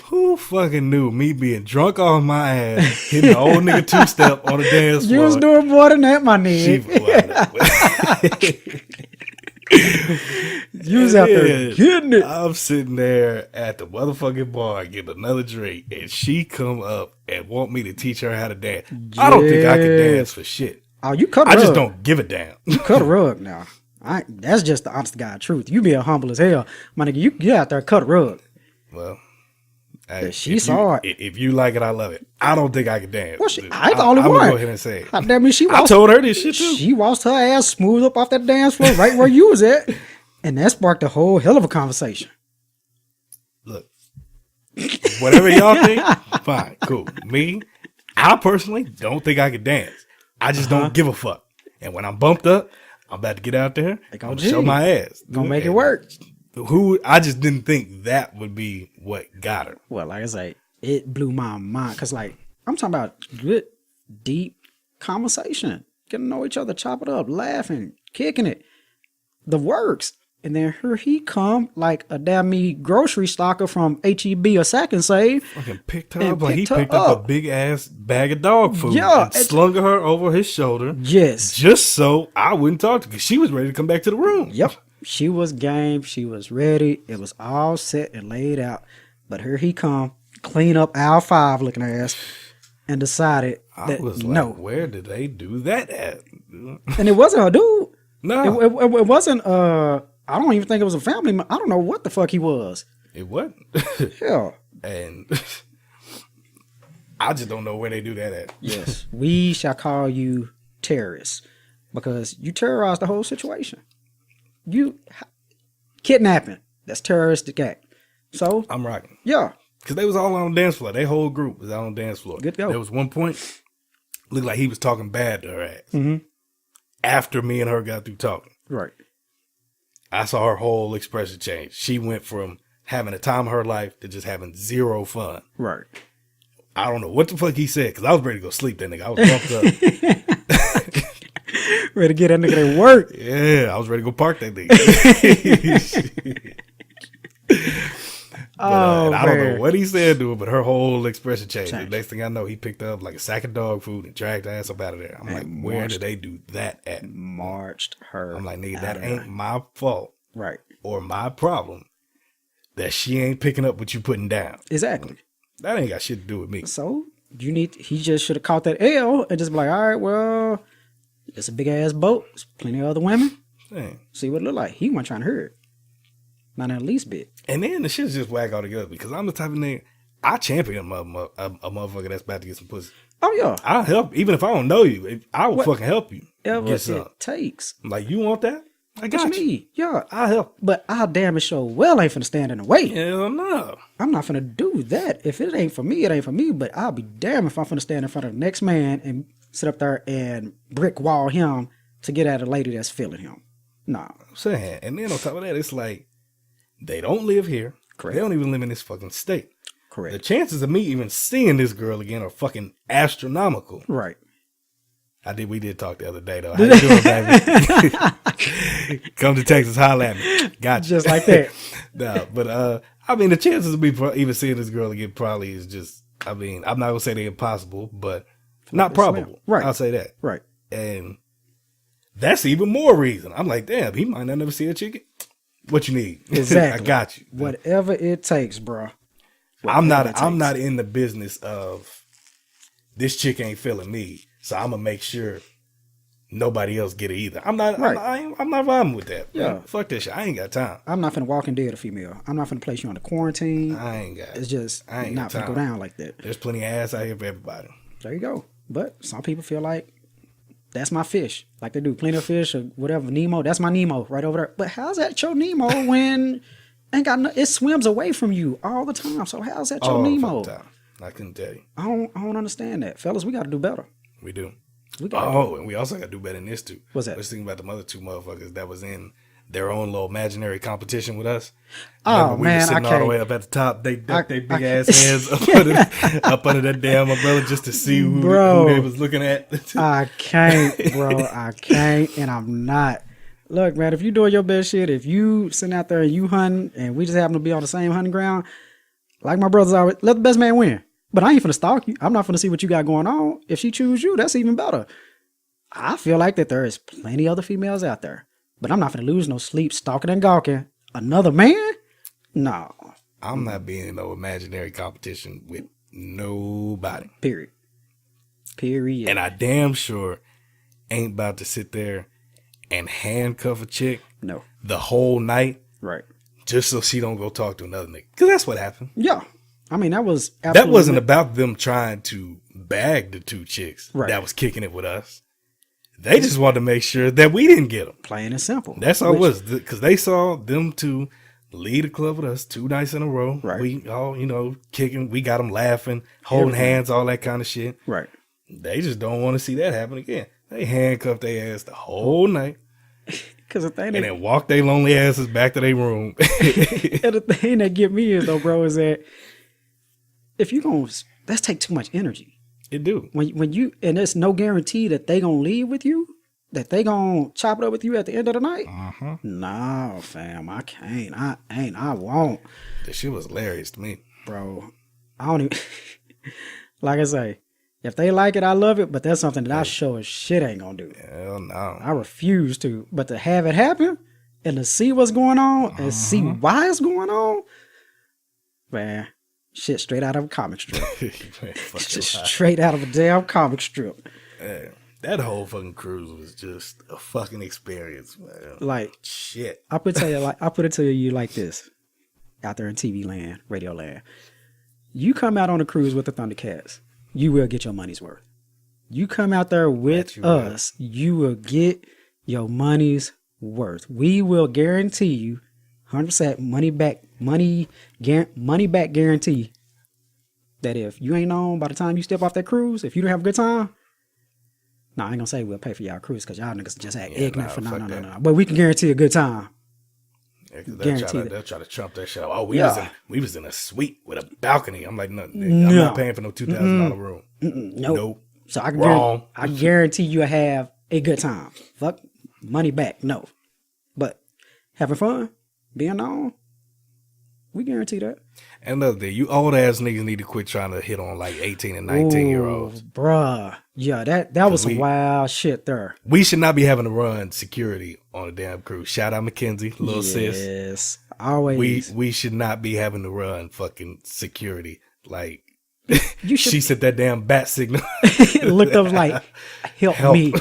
Who fucking knew me being drunk off my ass, hitting the old nigga two-step on the dance floor? You was doing more than that, my nigga. You was out there getting it. I'm sitting there at the motherfucking bar getting another drink, and she come up and want me to teach her how to dance. Yes. I don't think I can dance for shit. Oh, you cut a rug. I just don't give a damn. You cut a rug now. That's just the honest to God truth. You being humble as hell. My nigga, you get out there cut a rug. Well, she saw it. If you like it, I love it. I don't think I can dance. Well, I the only one. I'm going to go ahead and say it. I told her this shit too. She waltzed her ass smooth up off that dance floor right where you was at. And that sparked a whole hell of a conversation. Look, whatever y'all think, fine, cool. Me, I personally don't think I can dance. I just don't give a fuck. And when I'm bumped up, I'm about to get out there. I'm going to show my ass. Gonna make it work. I just didn't think that would be what got her. Well, like I say, it blew my mind. Because, like, I'm talking about good, deep conversation. Getting to know each other, chop it up, laughing, kicking it. The works. And then here he come like a damn me grocery stocker from HEB or Sack and Save. Fucking picked her up like he picked up a big ass bag of dog food. Yeah. And slung her over his shoulder. Yes. Just so I wouldn't talk to her because she was ready to come back to the room. Yep. She was game. She was ready. It was all set and laid out. But here he come, clean up aisle 5 looking ass, and decided that I was like, no. Where did they do that at? And it wasn't a dude. No. It wasn't I don't even think it was a family. I don't know what the fuck he was. It wasn't. Hell. And I just don't know where they do that at. Yes. We shall call you terrorists because you terrorized the whole situation. You kidnapping. That's terroristic act. So I'm rocking. Yeah. Because they was all on the dance floor. Their whole group was out on the dance floor. Good to go. There was one point, looked like he was talking bad to her ass. Mm-hmm. after me and her got through talking. Right. I saw her whole expression change. She went from having a time of her life to just having zero fun. Right. I don't know what the fuck he said because I was ready to go sleep. That nigga, I was bumped up. Ready to get that nigga to work. Yeah, I was ready to go park that nigga. But, I don't know what he said to her, but her whole expression changed. The next thing I know, he picked up like a sack of dog food and dragged her ass up out of there. I'm like, where did they do that at? Marched her. I'm like, nigga, that ain't my fault. Right. Or my problem that she ain't picking up what you putting down. Exactly. That ain't got shit to do with me. So he just should have caught that L and just be like, all right, well, it's a big ass boat. There's plenty of other women. Dang. See what it look like. He wasn't trying to hurt it. Not in the least bit. And then the shit's just whack altogether because I'm the type of nigga, I champion a motherfucker that's about to get some pussy. Oh, yeah. I'll help. Even if I don't know you, I will fucking help you. Whatever it takes. I'm like, you want that? I got What you need? Yeah. I'll help. But I damn it sure well ain't finna stand in the way. Hell no. I'm not finna do that. If it ain't for me, it ain't for me. But I'll be damned if I'm finna stand in front of the next man and sit up there and brick wall him to get at a lady that's feeling him. Nah. I'm saying. And then on top of that, it's like, they don't live here. Correct. They don't even live in this fucking state. Correct. The chances of me even seeing this girl again are fucking astronomical. Right. We did talk the other day though. How you doing, baby? Come to Texas, holla at me. Gotcha. Just like that. No, but I mean, the chances of me even seeing this girl again probably is just, I mean, I'm not gonna say they're impossible, but not probable. Right. I'll say that. Right. And that's even more reason. I'm like, damn, he might not never see a chicken. What you need? Exactly. I got you. Whatever it takes, bro. I'm not in the business of this chick ain't feeling me, so I'm gonna make sure nobody else get it either. I'm not. Right. I'm not vibing with that. Yeah. Man, fuck that shit. I ain't got time. I'm not finna walk in dead a female. I'm not finna place you on the quarantine. I ain't got. It's just not finna go down like that. There's plenty of ass out here for everybody. There you go. But some people feel like that's my fish. Like they do plenty of fish or whatever. Nemo, that's my Nemo right over there. But how's that your Nemo when ain't got it swims away from you all the time? So how's that your Nemo? Time. I couldn't tell you. I don't understand that. Fellas, we got to do better. We do. And we also got to do better than this too. What's that? Let's think about the other two motherfuckers that was in their own little imaginary competition with us. Oh, we man, were sitting I all the can't. way up at the top. They ducked their big ass hands up under that damn umbrella just to see who they was looking at. I can't, bro. I can't, and I'm not. Look, man, if you doing your best shit, if you sitting out there and you hunting, and we just happen to be on the same hunting ground, like my brothers always, let the best man win. But I ain't finna stalk you. I'm not finna see what you got going on. If she choose you, that's even better. I feel like that there is plenty other females out there. But I'm not finna lose no sleep stalking and gawking another man? No. I'm not being in no imaginary competition with nobody. Period. And I damn sure ain't about to sit there and handcuff a chick the whole night. Right. Just so she don't go talk to another nigga. Because that's what happened. Yeah. I mean, that wasn't about them trying to bag the two chicks that was kicking it with us. They just wanted to make sure that we didn't get them. Plain and simple. That's all it was. Because they saw them two lead the club with us 2 nights in a row. Right. We all, kicking. We got them laughing, holding hands, all that kind of shit. Right. They just don't want to see that happen again. They handcuffed their ass the whole night. And then walked their lonely asses back to their room. And the thing that get me is, though, bro, is that if you gonna, that's take too much energy. It do. When you, and there's no guarantee that they gonna leave with you, that they gonna chop it up with you at the end of the night. No, fam, I can't. I won't. That shit was hilarious to me, bro. I don't even. Like I say, if they like it, I love it. But that's something that I sure as shit ain't gonna do. Hell no. I refuse to. But to have it happen and to see what's going on and see why it's going on, man. Shit straight out of a comic strip. Straight out of a damn comic strip. Man, that whole fucking cruise was just a fucking experience, man. Like shit. I put it to you like this. Out there in TV land, radio land. You come out on a cruise with the Thundercats, you will get your money's worth. You come out there with us, you will get your money's worth. We will guarantee you 100% money back guarantee that if you ain't on by the time you step off that cruise, if you don't have a good time, No, I ain't gonna say we'll pay for y'all cruise because y'all niggas just act Yeah, ignorant nah, for no. fuck that. But we can guarantee a good time. Yeah, 'cause Guarantee that. they'll try to trump that shit. Oh, Yeah. we was in a suite with a balcony. I'm like, no, nigga, I'm No. not paying for no $2,000 room. Nope. So I Wrong. I guarantee you'll have a good time. Fuck money back. No. But having fun, being on, we guarantee that. And another thing, you old ass niggas need to quit trying to hit on like 18 and 19-year-olds. Bruh. Yeah, that was some wild shit there. We should not be having to run security on a damn cruise. Shout out Mackenzie, little sis. Yes. Always. We should not be having to run fucking security. Like, You should she sent that damn bat signal. looked up like, help me.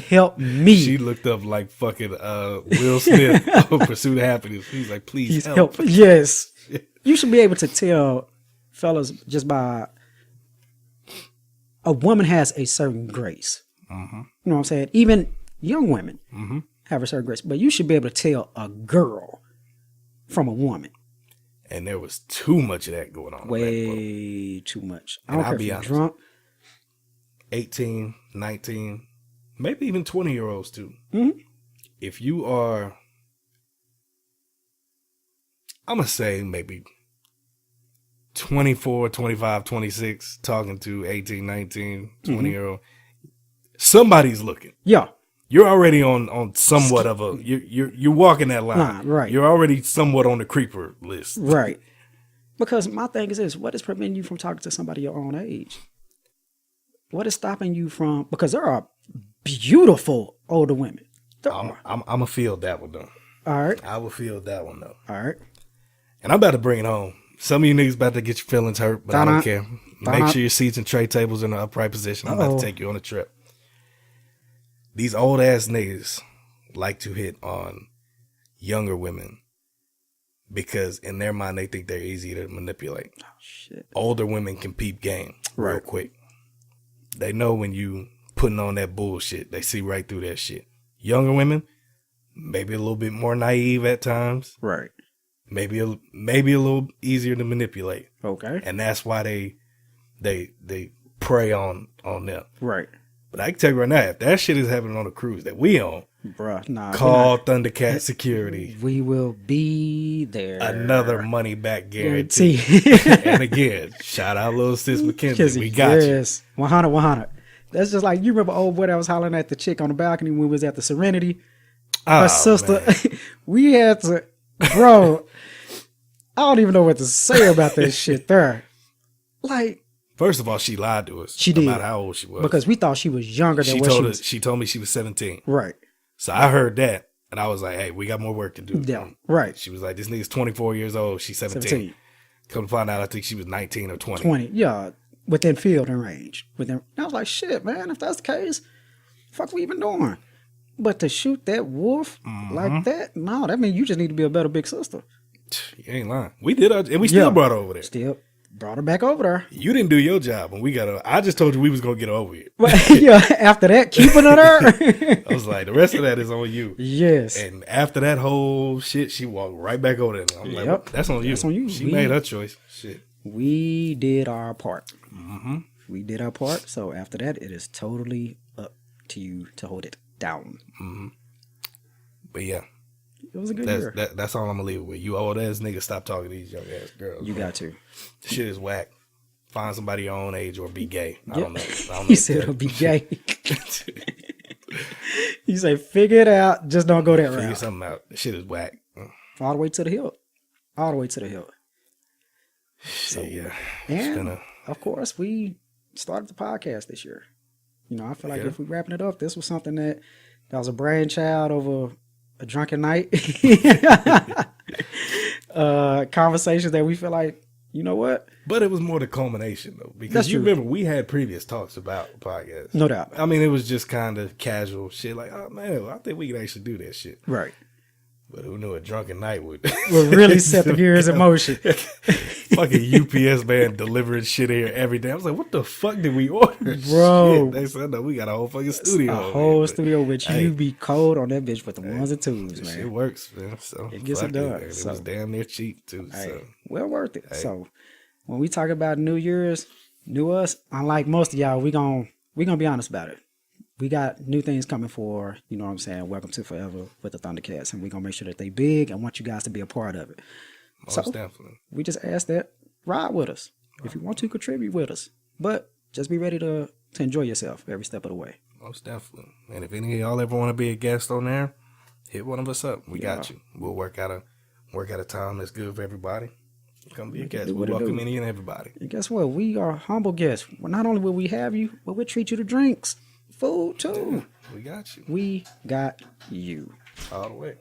Help me. She looked up like fucking Will Smith on Pursuit of Happiness. He's like, please help. Yes. You should be able to tell fellas just by a woman has a certain grace. Mm-hmm. You know what I'm saying? Even young women Mm-hmm. have a certain grace. But you should be able to tell a girl from a woman. And there was too much of that going on. Way too much. I And don't I'll care be if you're honest. drunk. 18, 19, maybe even 20-year-olds too. Mm-hmm. If you are, I'm going to say maybe 24, 25, 26, talking to 18, 19, 20-year-old, somebody's looking. Yeah. You're already on somewhat of a, you're walking that line. Right. You're already somewhat on the creeper list. Right. Because my thing is this, what is preventing you from talking to somebody your own age? What is stopping you from, because there are beautiful older women. I'm going to field that one though. All right. I will field that one though. All right. And I'm about to bring it home. Some of you niggas about to get your feelings hurt, but I don't care. Make sure your seats and tray tables are in the upright position. I'm about to take you on a trip. These old ass niggas like to hit on younger women because in their mind they think they're easy to manipulate. Oh, shit. Older women can peep game real Right. quick. They know when you putting on that bullshit. They see right through that shit. Younger women, maybe a little bit more naive at times. Right. Maybe a little easier to manipulate. Okay. And that's why they prey on them. Right. But I can tell you right now, if that shit is happening on a cruise that we on, Bruh, nah. call Thundercats security. We will be there. Another money back guarantee. And again, shout out little sis Mackenzie. We got you. Yes. 100. That's just like, you remember old boy that was hollering at the chick on the balcony when we was at the Serenity? Her sister. Man. We had to, bro, I don't even know what to say about that shit there. Like, First of all, she lied to us. She did. About how old she was. because we thought she was younger than what she was. She told me she was 17. Right. So I heard that and I was like, hey, we got more work to do. Yeah. Right. She was like, this nigga's 24 years old. She's 17. Come to find out, I think she was 19 or 20. 20. Yeah. Within field and range. I was like, shit, man, if that's the case, fuck we even doing? But to shoot that wolf like that, no, that means you just need to be a better big sister. You ain't lying. We did, and we still brought her over there. Still brought her back over there. You didn't do your job when we got her. I just told you we was going to get her over here. But yeah, after that, keeping her there. I was like, the rest of that is on you. Yes. And after that whole shit, she walked right back over there. I'm like, Yep. that's on you. That's on you. She made her choice. Shit. We did our part. Mm-hmm. We did our part. So after that, it is totally up to you to hold it down. Mm-hmm. But yeah, It was a good year. that's all I'm gonna leave it with. You old ass niggas, stop talking to these young ass girls. You bro. got to. Shit is whack. Find somebody your own age or be gay. I don't know. He said it'll be gay. He said, figure it out. Just don't go that Figure route. something out. Shit is whack. All the way to the hill. All the way to the hill. So yeah. And of course, we started the podcast this year. You know, I feel like if we wrapping it up, this was something that was a brainchild over a drunken night. Conversations that we feel like, you know what? But it was more the culmination though, because That's you true. remember we had previous talks about podcasts. No doubt. I mean, it was just kind of casual shit. Like, oh man, I think we could actually do that shit. Right. But who knew a drunken night would Really set the gears in motion. Fucking UPS man delivering shit here every day. I was like, what the fuck did we order? Bro. Shit. They said, no, we got a whole fucking studio. A whole studio with hey, you be cold on that bitch with the ones and twos, Shit man. works, man. So It gets fuck it done. man. It was damn near cheap too. Hey, So well worth it. So when we talk about New Year's, new us, unlike most of y'all, we gonna be honest about it. we got new things coming for, you know what I'm saying, Welcome to Forever with the Thundercats, and we're going to make sure that they big and want you guys to be a part of it. Most definitely. We just ask that ride with us. If you want to, contribute with us. But just be ready to enjoy yourself every step of the way. Most definitely. And if any of y'all ever want to be a guest on there, hit one of us up. We got you. We'll work out a time that's good for everybody. Come be a guest. We'll welcome any and everybody. And guess what? We are humble guests. Well, not only will we have you, but we'll treat you to drinks, food too. Yeah, we got you. We got you. All the way.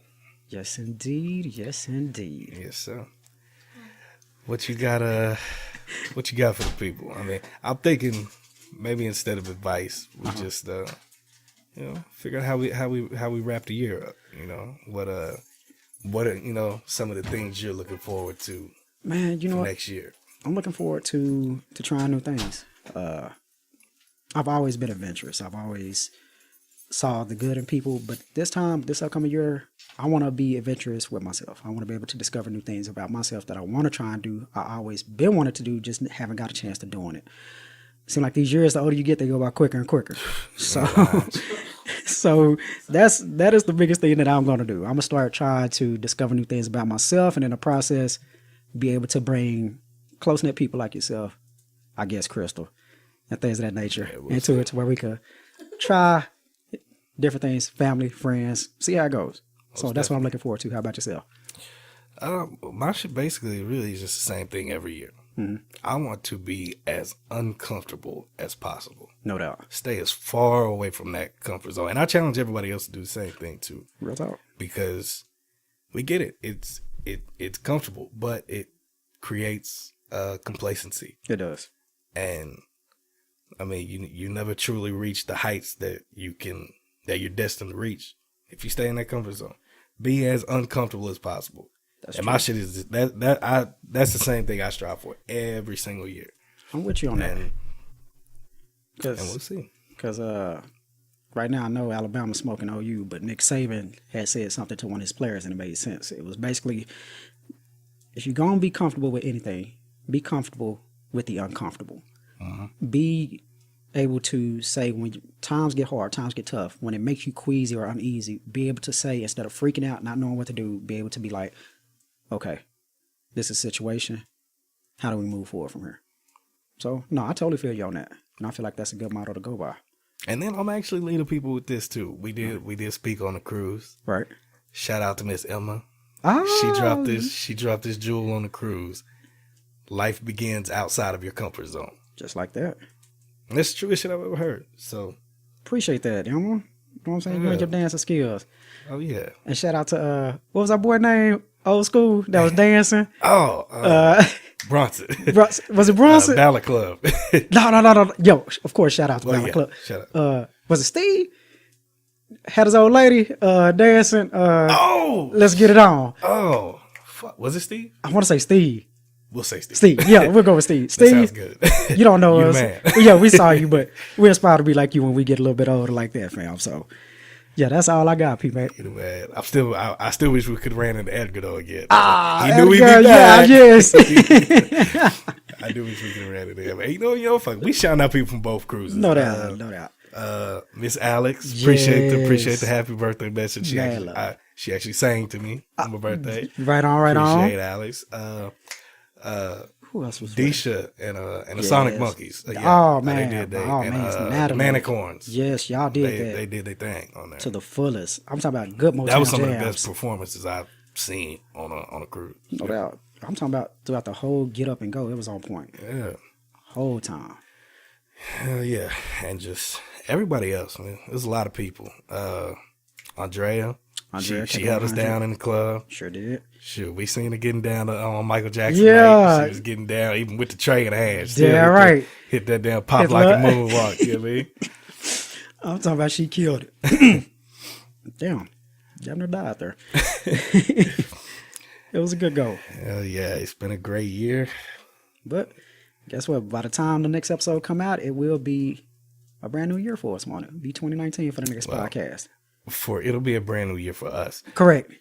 Yes, indeed. Yes, indeed. Yes, sir. What you got for the people? I mean, I'm thinking maybe instead of advice, we just figure out how we wrap the year up. You know, what are some of the things you're looking forward to, man, for next year? I'm looking forward to trying new things. I've always been adventurous. I've always saw the good in people, but this upcoming year, I want to be adventurous with myself. I want to be able to discover new things about myself that I want to try and do. I always been wanting to do, just haven't got a chance to doing it. Seems like these years, the older you get, they go by quicker and quicker. So, that is the biggest thing that I'm going to do. I'm going to start trying to discover new things about myself, and in the process, be able to bring close-knit people like yourself, I guess, Crystal, and things of that nature, into it to where we could try different things, family, friends, see how it goes. So that's what I'm looking forward to. How about yourself? My shit basically really is just the same thing every year. Mm-hmm. I want to be as uncomfortable as possible. No doubt. Stay as far away from that comfort zone. And I challenge everybody else to do the same thing too. Real talk. Because we get it. It's comfortable, but it creates complacency. It does. And I mean, you never truly reach the heights that you're destined to reach if you stay in that comfort zone. Be as uncomfortable as possible. That's true. My shit is that's the same thing I strive for every single year. I'm with you on that. And we'll see. Because right now I know Alabama's smoking OU, but Nick Saban had said something to one of his players and it made sense. It was basically, if you're going to be comfortable with anything, be comfortable with the uncomfortable. Mm-hmm. Be able to say when times get hard, times get tough, when it makes you queasy or uneasy, be able to say, instead of freaking out, not knowing what to do, be able to be like, okay, this is a situation. How do we move forward from here? So, no, I totally feel you on that. And I feel like that's a good model to go by. And then I'm actually leading people with this too. We did speak on the cruise. Right. Shout out to Miss Emma. Oh. She dropped this jewel on the cruise. Life begins outside of your comfort zone. Just like that. That's the truest shit I've ever heard. So appreciate that, you know what I'm saying? You and your dancing skills. Oh yeah. And shout out to what was our boy name? Old school that was dancing. Bronson. Was it Bronson? Ballad Club. No. Yo, of course, shout out to Ballad Club. Shout out. Was it Steve? Had his old lady dancing. Let's get it on. Oh, fuck. Was it Steve? I want to say Steve. We'll say Steve. Steve, yeah, we'll go with Steve. Steve, sounds good. You don't know us. Man. Yeah, we saw you, but we aspire to be like you when we get a little bit older like that, fam. So, yeah, that's all I got, P, man. Man, I still wish we could have ran into Edgar though again. He knew we'd be back. Yeah, yes. I do wish we could have ran into him. Hey, fuck, we shouting out people from both cruises. No doubt. Miss Alex, appreciate the happy birthday message. She actually sang to me on my birthday. Right on. Appreciate Alex. Who else was Deisha and the Sonic Monkeys. Man, they did that. Manicorns. Yes, y'all did that. They did their thing on that to the fullest. I'm talking about good Motown That was some jams. of the best performances I've seen on a cruise. No doubt. I'm talking about throughout the whole get up and go. It was on point. Yeah, whole time. Hell yeah, and just everybody else, man. There's a lot of people. Andrea, she held us down in the club. Sure did. Sure, we seen her getting down on Michael Jackson. Yeah, night. She was getting down even with the tray in her hand. Yeah, right. Hit that damn pop like a moonwalk. You know what I mean? I'm talking about she killed it. Damn, never died there. It was a good go. Hell yeah, it's been a great year. But guess what? By the time the next episode come out, it will be a brand new year for us, won't it? It'll be 2019 for the next podcast. It'll be a brand new year for us. Correct.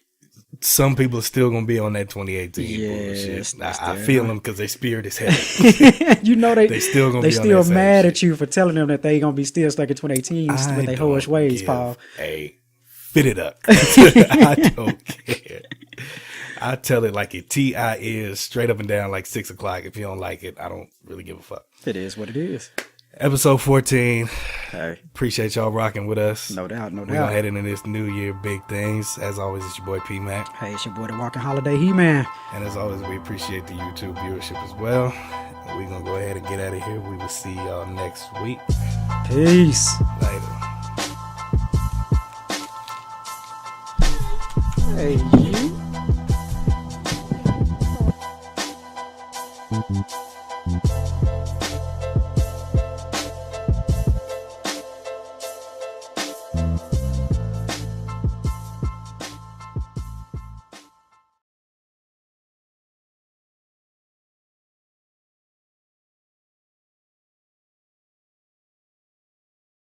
some people are still gonna be on that 2018 Yes, bullshit. I feel them because their spirit is heavy. You know They still gonna they be on still that same mad shit. at you for telling them that they gonna be still stuck in 2018 with their hoish ways, Paul. Hey, fit it up. I don't care. I tell it like it. T.I. is straight up and down like 6 o'clock. If you don't like it, I don't really give a fuck. It is what it is. Episode 14. Hey, Appreciate y'all rocking with us. no doubt, no We're gonna doubt. head into this new year, big things. As always, it's your boy P Mac. Hey, it's your boy, the Walking Holiday He-Man. And as always, we appreciate the YouTube viewership as well. We're going to go ahead and get out of here. We will see y'all next week. Peace. Later. Hey, you.